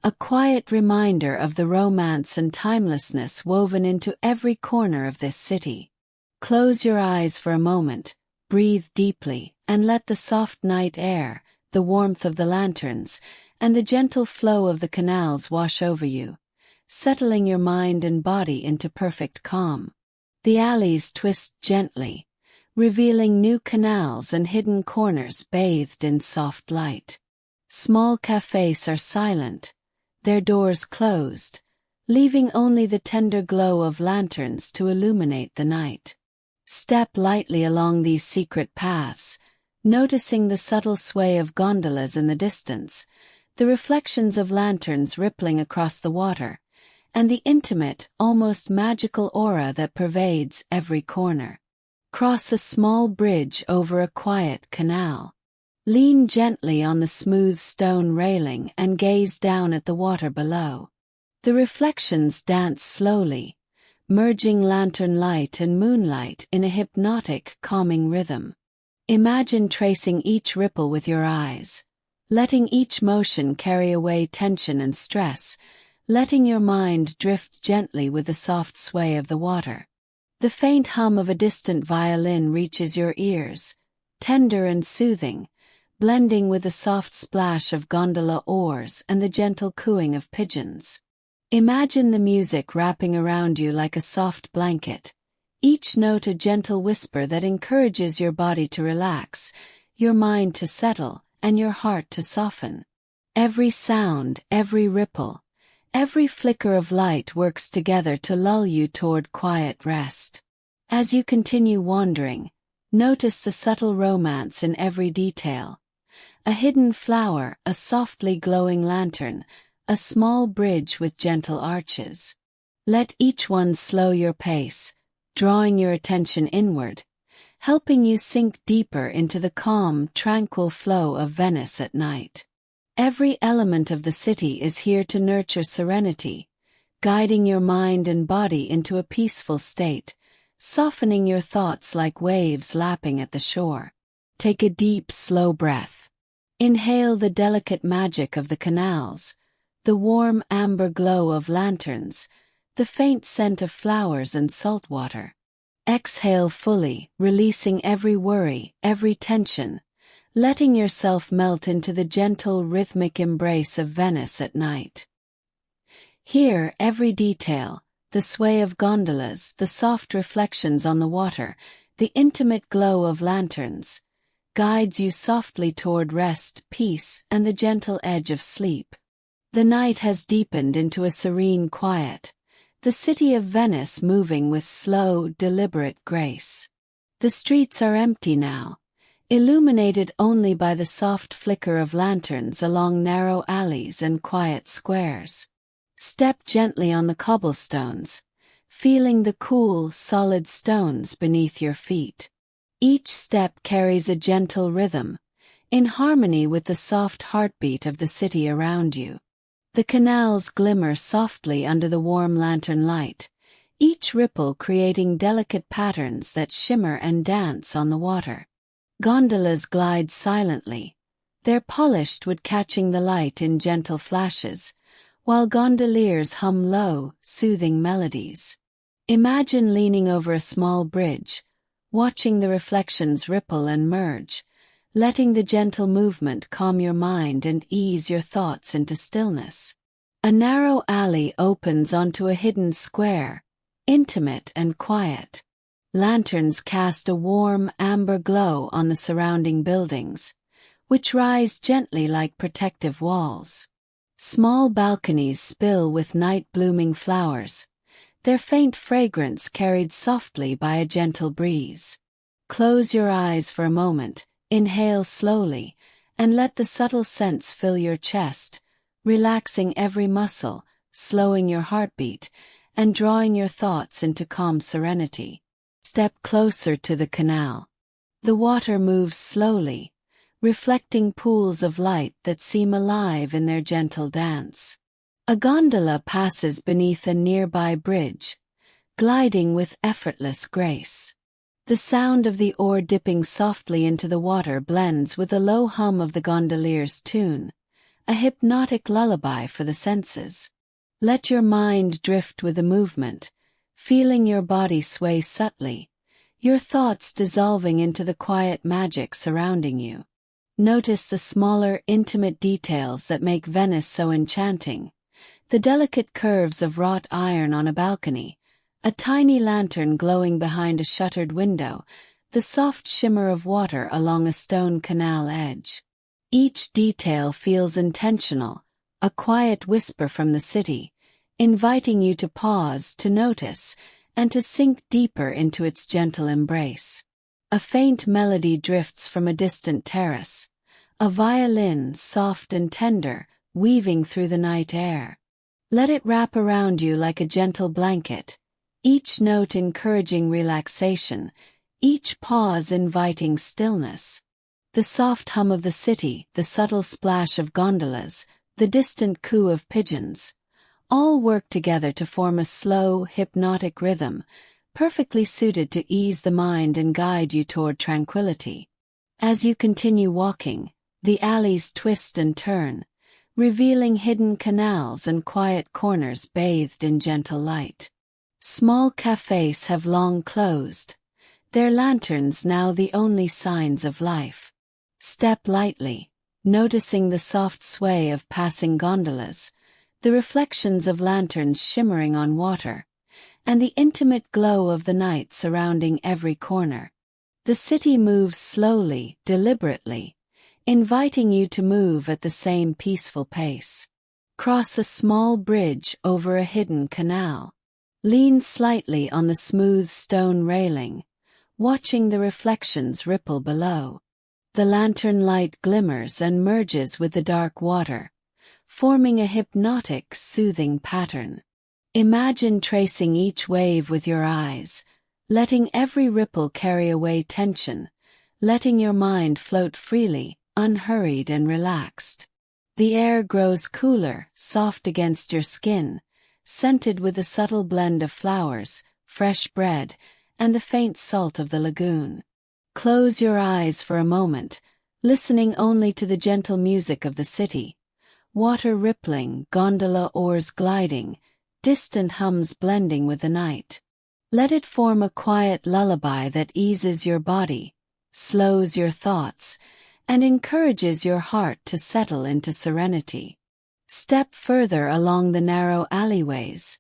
a quiet reminder of the romance and timelessness woven into every corner of this city. Close your eyes for a moment, breathe deeply, and let the soft night air, the warmth of the lanterns, and the gentle flow of the canals wash over you, settling your mind and body into perfect calm. The alleys twist gently, revealing new canals and hidden corners bathed in soft light. Small cafes are silent, their doors closed, leaving only the tender glow of lanterns to illuminate the night. Step lightly along these secret paths, noticing the subtle sway of gondolas in the distance, the reflections of lanterns rippling across the water, and the intimate, almost magical aura that pervades every corner. Cross a small bridge over a quiet canal. Lean gently on the smooth stone railing and gaze down at the water below. The reflections dance slowly, merging lantern light and moonlight in a hypnotic, calming rhythm. Imagine tracing each ripple with your eyes, letting each motion carry away tension and stress, letting your mind drift gently with the soft sway of the water. The faint hum of a distant violin reaches your ears, tender and soothing, blending with the soft splash of gondola oars and the gentle cooing of pigeons. Imagine the music wrapping around you like a soft blanket, each note a gentle whisper that encourages your body to relax, your mind to settle, and your heart to soften. Every sound, every ripple, every flicker of light works together to lull you toward quiet rest. As you continue wandering, notice the subtle romance in every detail. A hidden flower, a softly glowing lantern, a small bridge with gentle arches. Let each one slow your pace, drawing your attention inward, helping you sink deeper into the calm, tranquil flow of Venice at night. Every element of the city is here to nurture serenity, guiding your mind and body into a peaceful state, softening your thoughts like waves lapping at the shore. Take a deep, slow breath. Inhale the delicate magic of the canals, the warm amber glow of lanterns, the faint scent of flowers and salt water. Exhale fully, releasing every worry, every tension, letting yourself melt into the gentle, rhythmic embrace of Venice at night. Here, every detail, the sway of gondolas, the soft reflections on the water, the intimate glow of lanterns, guides you softly toward rest, peace, and the gentle edge of sleep. The night has deepened into a serene quiet, the city of Venice moving with slow, deliberate grace. The streets are empty now, illuminated only by the soft flicker of lanterns along narrow alleys and quiet squares. Step gently on the cobblestones, feeling the cool, solid stones beneath your feet. Each step carries a gentle rhythm, in harmony with the soft heartbeat of the city around you. The canals glimmer softly under the warm lantern light, each ripple creating delicate patterns that shimmer and dance on the water. Gondolas glide silently, their polished wood catching the light in gentle flashes, while gondoliers hum low, soothing melodies. Imagine leaning over a small bridge, watching the reflections ripple and merge, letting the gentle movement calm your mind and ease your thoughts into stillness. A narrow alley opens onto a hidden square, intimate and quiet. Lanterns cast a warm amber glow on the surrounding buildings, which rise gently like protective walls. Small balconies spill with night-blooming flowers, their faint fragrance carried softly by a gentle breeze. Close your eyes for a moment, inhale slowly, and let the subtle scents fill your chest, relaxing every muscle, slowing your heartbeat, and drawing your thoughts into calm serenity. Step closer to the canal. The water moves slowly, reflecting pools of light that seem alive in their gentle dance. A gondola passes beneath a nearby bridge, gliding with effortless grace. The sound of the oar dipping softly into the water blends with the low hum of the gondolier's tune, a hypnotic lullaby for the senses. Let your mind drift with the movement, feeling your body sway subtly, your thoughts dissolving into the quiet magic surrounding you. Notice the smaller, intimate details that make Venice so enchanting. The delicate curves of wrought iron on a balcony, a tiny lantern glowing behind a shuttered window, the soft shimmer of water along a stone canal edge. Each detail feels intentional, a quiet whisper from the city, inviting you to pause, to notice, and to sink deeper into its gentle embrace. A faint melody drifts from a distant terrace, a violin, soft and tender, weaving through the night air. Let it wrap around you like a gentle blanket, each note encouraging relaxation, each pause inviting stillness. The soft hum of the city, the subtle splash of gondolas, the distant coo of pigeons, all work together to form a slow, hypnotic rhythm, perfectly suited to ease the mind and guide you toward tranquility. As you continue walking, the alleys twist and turn, revealing hidden canals and quiet corners bathed in gentle light. Small cafes have long closed, their lanterns now the only signs of life. Step lightly, noticing the soft sway of passing gondolas, the reflections of lanterns shimmering on water, and the intimate glow of the night surrounding every corner. The city moves slowly, deliberately, inviting you to move at the same peaceful pace. Cross a small bridge over a hidden canal. Lean slightly on the smooth stone railing, watching the reflections ripple below. The lantern light glimmers and merges with the dark water, forming a hypnotic, soothing pattern. Imagine tracing each wave with your eyes, letting every ripple carry away tension, letting your mind float freely, unhurried and relaxed. The air grows cooler, soft against your skin, scented with a subtle blend of flowers, fresh bread, and the faint salt of the lagoon. Close your eyes for a moment, listening only to the gentle music of the city. Water rippling, gondola oars gliding, distant hums blending with the night. Let it form a quiet lullaby that eases your body, slows your thoughts, and encourages your heart to settle into serenity. Step further along the narrow alleyways,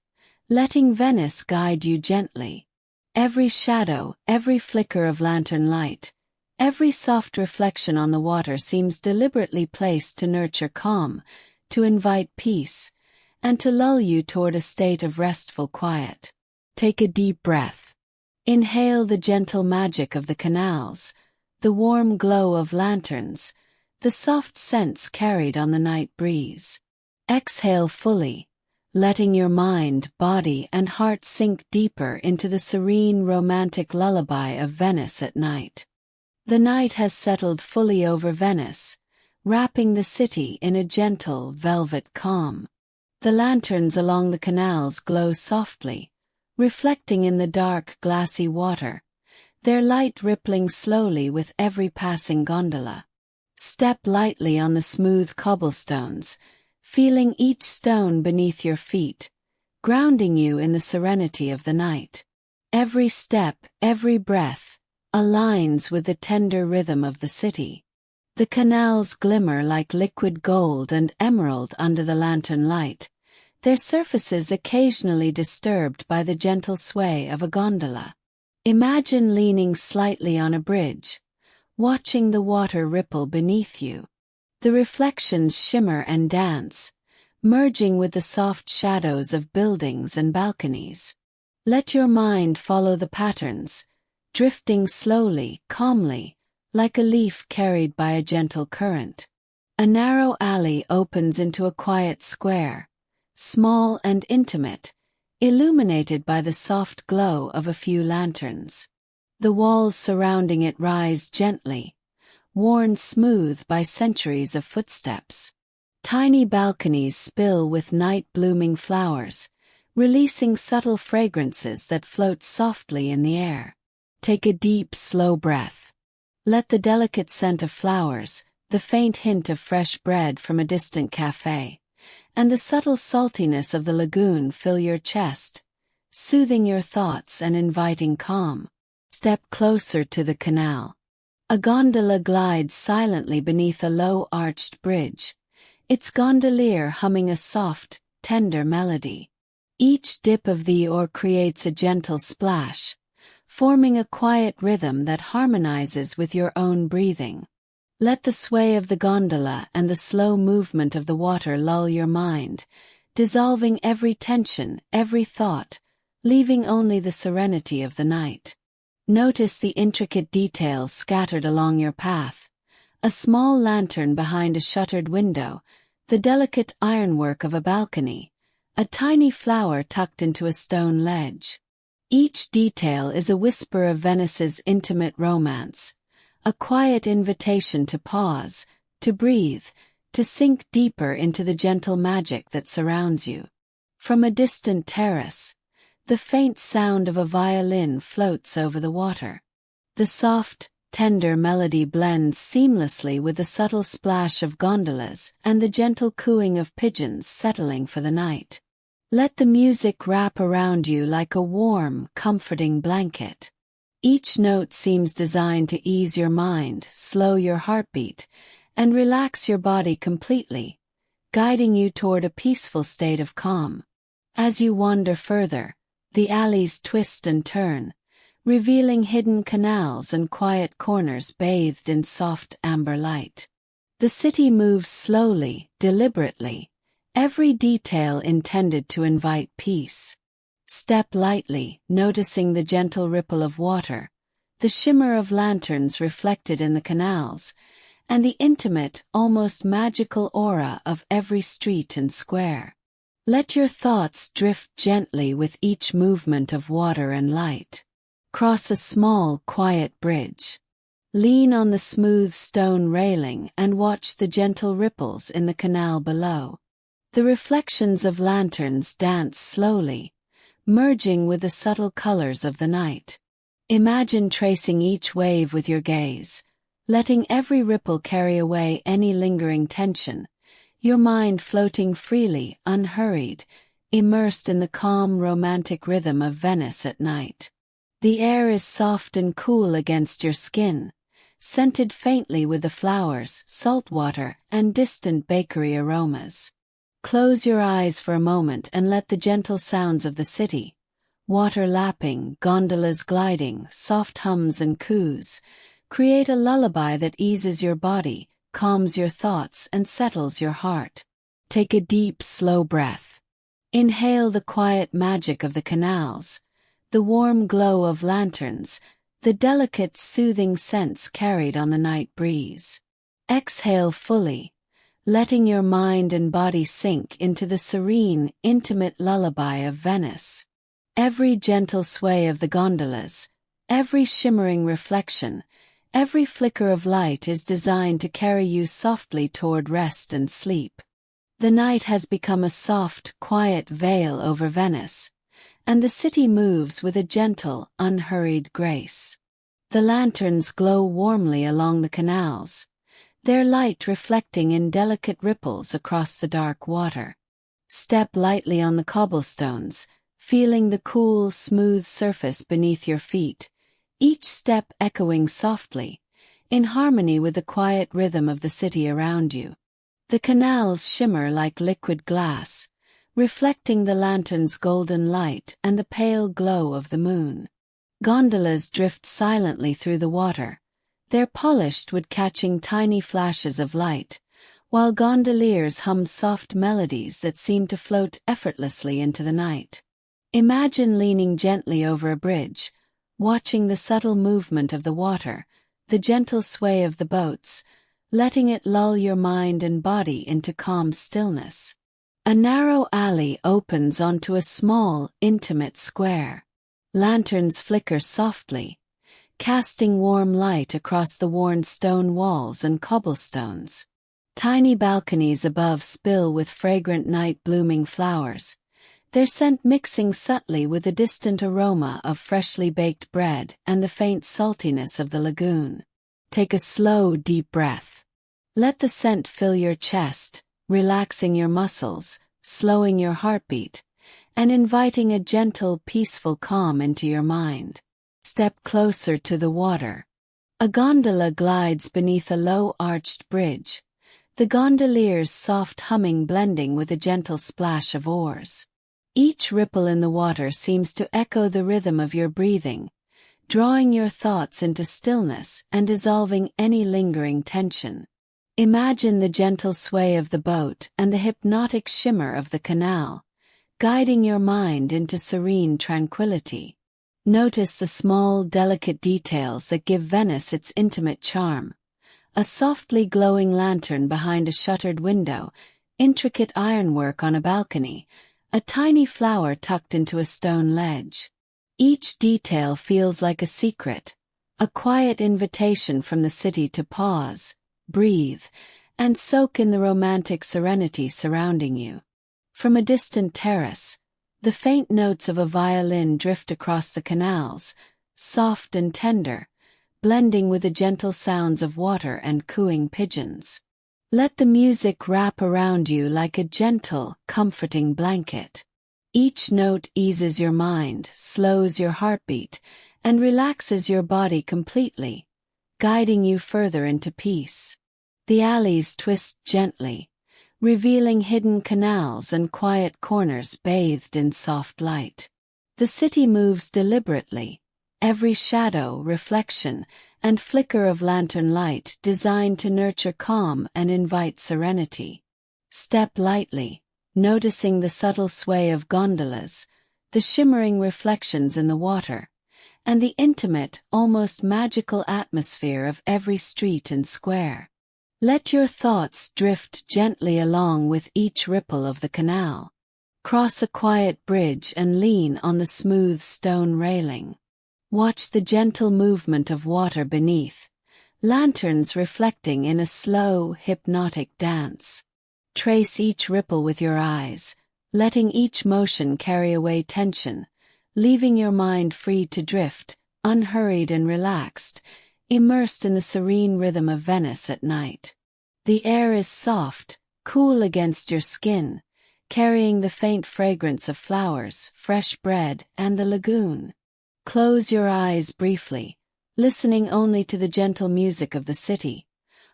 letting Venice guide you gently. Every shadow, every flicker of lantern light, every soft reflection on the water seems deliberately placed to nurture calm, to invite peace, and to lull you toward a state of restful quiet. Take a deep breath. Inhale the gentle magic of the canals, the warm glow of lanterns, the soft scents carried on the night breeze. Exhale fully, letting your mind, body, and heart sink deeper into the serene, romantic lullaby of Venice at night. The night has settled fully over Venice, wrapping the city in a gentle, velvet calm. The lanterns along the canals glow softly, reflecting in the dark, glassy water, their light rippling slowly with every passing gondola. Step lightly on the smooth cobblestones, feeling each stone beneath your feet, grounding you in the serenity of the night. Every step, every breath, aligns with the tender rhythm of the city. The canals glimmer like liquid gold and emerald under the lantern light, their surfaces occasionally disturbed by the gentle sway of a gondola. Imagine leaning slightly on a bridge, watching the water ripple beneath you. The reflections shimmer and dance, merging with the soft shadows of buildings and balconies. Let your mind follow the patterns, drifting slowly, calmly, like a leaf carried by a gentle current. A narrow alley opens into a quiet square, small and intimate, illuminated by the soft glow of a few lanterns. The walls surrounding it rise gently, worn smooth by centuries of footsteps. Tiny balconies spill with night-blooming flowers, releasing subtle fragrances that float softly in the air. Take a deep, slow breath. Let the delicate scent of flowers, the faint hint of fresh bread from a distant cafe, and the subtle saltiness of the lagoon fill your chest, soothing your thoughts and inviting calm. Step closer to the canal. A gondola glides silently beneath a low-arched bridge, its gondolier humming a soft, tender melody. Each dip of the oar creates a gentle splash, forming a quiet rhythm that harmonizes with your own breathing. Let the sway of the gondola and the slow movement of the water lull your mind, dissolving every tension, every thought, leaving only the serenity of the night. Notice the intricate details scattered along your path: a small lantern behind a shuttered window, the delicate ironwork of a balcony, a tiny flower tucked into a stone ledge. Each detail is a whisper of Venice's intimate romance, a quiet invitation to pause, to breathe, to sink deeper into the gentle magic that surrounds you. From a distant terrace, the faint sound of a violin floats over the water. The soft, tender melody blends seamlessly with the subtle splash of gondolas and the gentle cooing of pigeons settling for the night. Let the music wrap around you like a warm, comforting blanket. Each note seems designed to ease your mind, slow your heartbeat, and relax your body completely, guiding you toward a peaceful state of calm. As you wander further, the alleys twist and turn, revealing hidden canals and quiet corners bathed in soft amber light. The city moves slowly, deliberately, every detail intended to invite peace. Step lightly, noticing the gentle ripple of water, the shimmer of lanterns reflected in the canals, and the intimate, almost magical aura of every street and square. Let your thoughts drift gently with each movement of water and light. Cross a small, quiet bridge. Lean on the smooth stone railing and watch the gentle ripples in the canal below. The reflections of lanterns dance slowly, merging with the subtle colors of the night. Imagine tracing each wave with your gaze, letting every ripple carry away any lingering tension, your mind floating freely, unhurried, immersed in the calm, romantic rhythm of Venice at night. The air is soft and cool against your skin, scented faintly with the flowers, salt water, and distant bakery aromas. Close your eyes for a moment and let the gentle sounds of the city, water lapping, gondolas gliding, soft hums and coos, create a lullaby that eases your body, calms your thoughts, and settles your heart. Take a deep, slow breath. Inhale the quiet magic of the canals, the warm glow of lanterns, the delicate, soothing scents carried on the night breeze. Exhale fully, letting your mind and body sink into the serene, intimate lullaby of Venice. Every gentle sway of the gondolas, every shimmering reflection, every flicker of light is designed to carry you softly toward rest and sleep. The night has become a soft, quiet veil over Venice, and the city moves with a gentle, unhurried grace. The lanterns glow warmly along the canals, their light reflecting in delicate ripples across the dark water. Step lightly on the cobblestones, feeling the cool, smooth surface beneath your feet, each step echoing softly, in harmony with the quiet rhythm of the city around you. The canals shimmer like liquid glass, reflecting the lantern's golden light and the pale glow of the moon. Gondolas drift silently through the water, their polished wood catching tiny flashes of light, while gondoliers hum soft melodies that seem to float effortlessly into the night. Imagine leaning gently over a bridge, watching the subtle movement of the water, the gentle sway of the boats, letting it lull your mind and body into calm stillness. A narrow alley opens onto a small, intimate square. Lanterns flicker softly, casting warm light across the worn stone walls and cobblestones. Tiny balconies above spill with fragrant night-blooming flowers, their scent mixing subtly with the distant aroma of freshly baked bread and the faint saltiness of the lagoon. Take a slow, deep breath. Let the scent fill your chest, relaxing your muscles, slowing your heartbeat, and inviting a gentle, peaceful calm into your mind. Step closer to the water. A gondola glides beneath a low-arched bridge, the gondolier's soft humming blending with a gentle splash of oars. Each ripple in the water seems to echo the rhythm of your breathing, drawing your thoughts into stillness and dissolving any lingering tension. Imagine the gentle sway of the boat and the hypnotic shimmer of the canal, guiding your mind into serene tranquility. Notice the small, delicate details that give Venice its intimate charm. A softly glowing lantern behind a shuttered window, intricate ironwork on a balcony, a tiny flower tucked into a stone ledge. Each detail feels like a secret, a quiet invitation from the city to pause, breathe, and soak in the romantic serenity surrounding you. From a distant terrace, the faint notes of a violin drift across the canals, soft and tender, blending with the gentle sounds of water and cooing pigeons. Let the music wrap around you like a gentle, comforting blanket. Each note eases your mind, slows your heartbeat, and relaxes your body completely, guiding you further into peace. The alleys twist gently, revealing hidden canals and quiet corners bathed in soft light. The city moves deliberately, every shadow, reflection, and flicker of lantern light designed to nurture calm and invite serenity. Step lightly, noticing the subtle sway of gondolas, the shimmering reflections in the water, and the intimate, almost magical atmosphere of every street and square. Let your thoughts drift gently along with each ripple of the canal. Cross a quiet bridge and lean on the smooth stone railing. Watch the gentle movement of water beneath, lanterns reflecting in a slow, hypnotic dance. Trace each ripple with your eyes, letting each motion carry away tension, leaving your mind free to drift, unhurried and relaxed, immersed in the serene rhythm of Venice at night. The air is soft, cool against your skin, carrying the faint fragrance of flowers, fresh bread, and the lagoon. Close your eyes briefly, listening only to the gentle music of the city.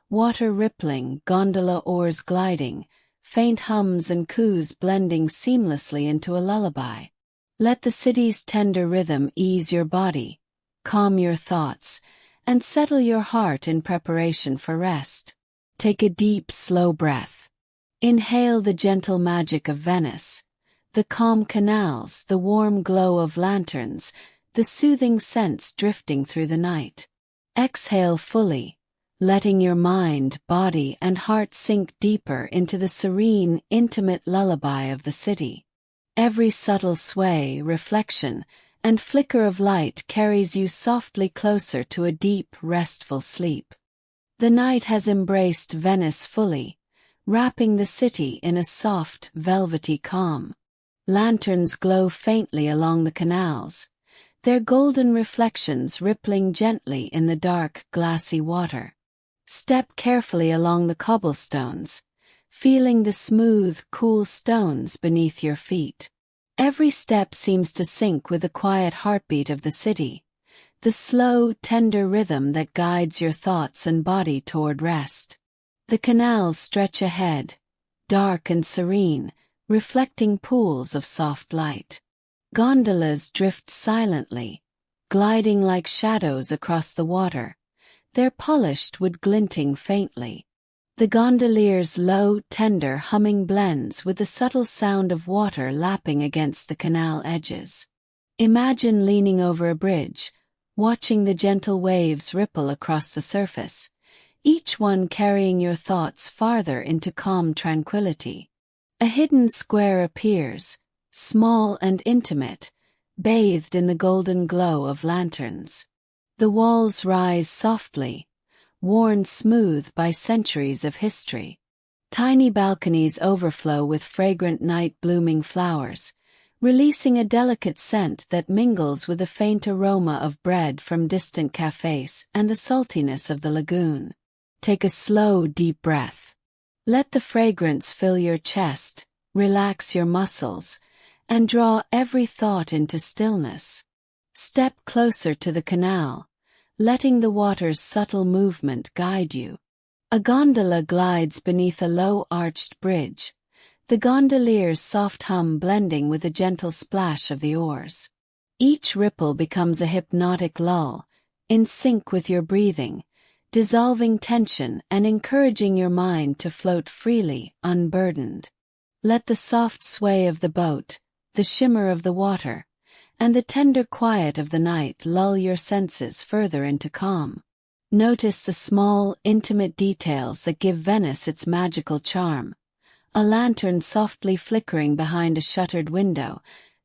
Water rippling, gondola oars gliding, faint hums and coos blending seamlessly into a lullaby. Let the city's tender rhythm ease your body, calm your thoughts, and settle your heart in preparation for rest. Take a deep, slow breath. Inhale the gentle magic of Venice, the calm canals, the warm glow of lanterns, the soothing scents drifting through the night. Exhale fully, letting your mind, body, and heart sink deeper into the serene, intimate lullaby of the city. Every subtle sway, reflection, and flicker of light carries you softly closer to a deep, restful sleep. The night has embraced Venice fully, wrapping the city in a soft, velvety calm. Lanterns glow faintly along the canals, their golden reflections rippling gently in the dark, glassy water. Step carefully along the cobblestones, feeling the smooth, cool stones beneath your feet. Every step seems to sync with the quiet heartbeat of the city, the slow, tender rhythm that guides your thoughts and body toward rest. The canals stretch ahead, dark and serene, reflecting pools of soft light. Gondolas drift silently, gliding like shadows across the water, their polished wood glinting faintly. The gondolier's low, tender humming blends with the subtle sound of water lapping against the canal edges. Imagine leaning over a bridge, watching the gentle waves ripple across the surface, each one carrying your thoughts farther into calm tranquility. A hidden square appears, small and intimate, bathed in the golden glow of lanterns. The walls rise softly, worn smooth by centuries of history. Tiny balconies overflow with fragrant night-blooming flowers, releasing a delicate scent that mingles with the faint aroma of bread from distant cafes and the saltiness of the lagoon. Take a slow, deep breath. Let the fragrance fill your chest, relax your muscles, and draw every thought into stillness. Step closer to the canal, letting the water's subtle movement guide you. A gondola glides beneath a low-arched bridge, the gondolier's soft hum blending with the gentle splash of the oars. Each ripple becomes a hypnotic lull, in sync with your breathing, dissolving tension and encouraging your mind to float freely, unburdened. Let the soft sway of the boat, the shimmer of the water, and the tender quiet of the night lull your senses further into calm. Notice the small, intimate details that give Venice its magical charm. A lantern softly flickering behind a shuttered window,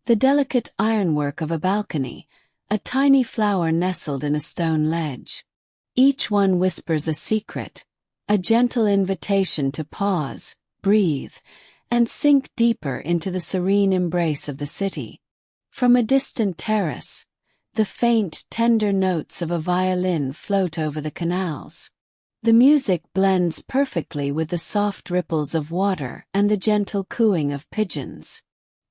the delicate ironwork of a balcony, a tiny flower nestled in a stone ledge. Each one whispers a secret, a gentle invitation to pause, breathe, and sink deeper into the serene embrace of the city. From a distant terrace, the faint, tender notes of a violin float over the canals. The music blends perfectly with the soft ripples of water and the gentle cooing of pigeons.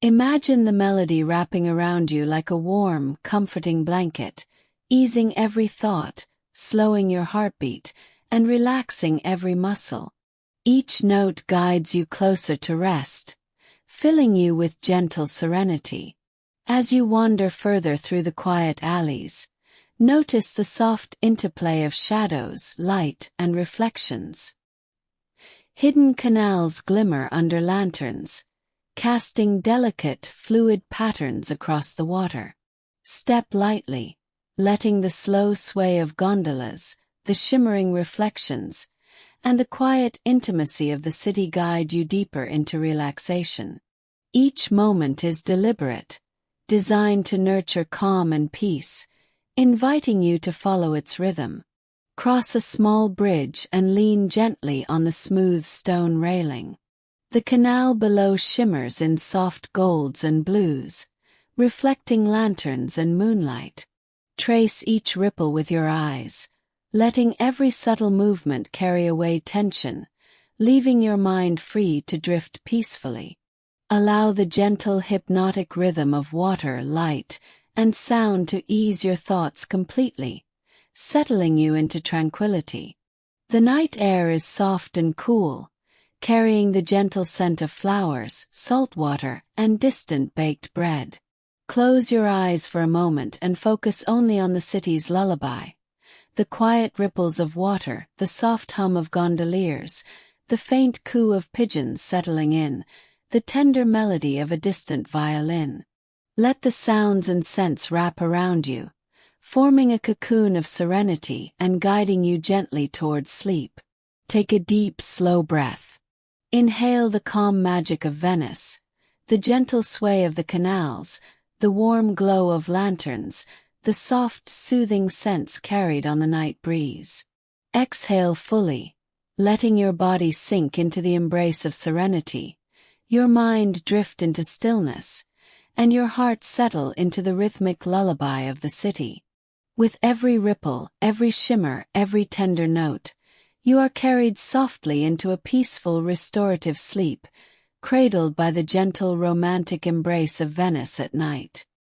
Imagine the melody wrapping around you like a warm, comforting blanket, easing every thought, slowing your heartbeat, and relaxing every muscle. Each note guides you closer to rest, filling you with gentle serenity. As you wander further through the quiet alleys, notice the soft interplay of shadows, light, and reflections. Hidden canals glimmer under lanterns, casting delicate, fluid patterns across the water. Step lightly, letting the slow sway of gondolas, the shimmering reflections, and the quiet intimacy of the city guide you deeper into relaxation. Each moment is deliberate, designed to nurture calm and peace, inviting you to follow its rhythm. Cross a small bridge and lean gently on the smooth stone railing. The canal below shimmers in soft golds and blues, reflecting lanterns and moonlight. Trace each ripple with your eyes, letting every subtle movement carry away tension, leaving your mind free to drift peacefully. Allow the gentle hypnotic rhythm of water, light, and sound to ease your thoughts completely, settling you into tranquility. The night air is soft and cool, carrying the gentle scent of flowers, salt water, and distant baked bread. Close your eyes for a moment and focus only on the city's lullaby. The quiet ripples of water, the soft hum of gondoliers, the faint coo of pigeons settling in, the tender melody of a distant violin. Let the sounds and scents wrap around you, forming a cocoon of serenity and guiding you gently towards sleep. Take a deep, slow breath. Inhale the calm magic of Venice, the gentle sway of the canals, the warm glow of lanterns, the soft, soothing scents carried on the night breeze. Exhale fully, letting your body sink into the embrace of serenity, your mind drift into stillness, and your heart settle into the rhythmic lullaby of the city. With every ripple, every shimmer, every tender note, you are carried softly into a peaceful, restorative sleep, cradled by the gentle, romantic embrace of Venice at night.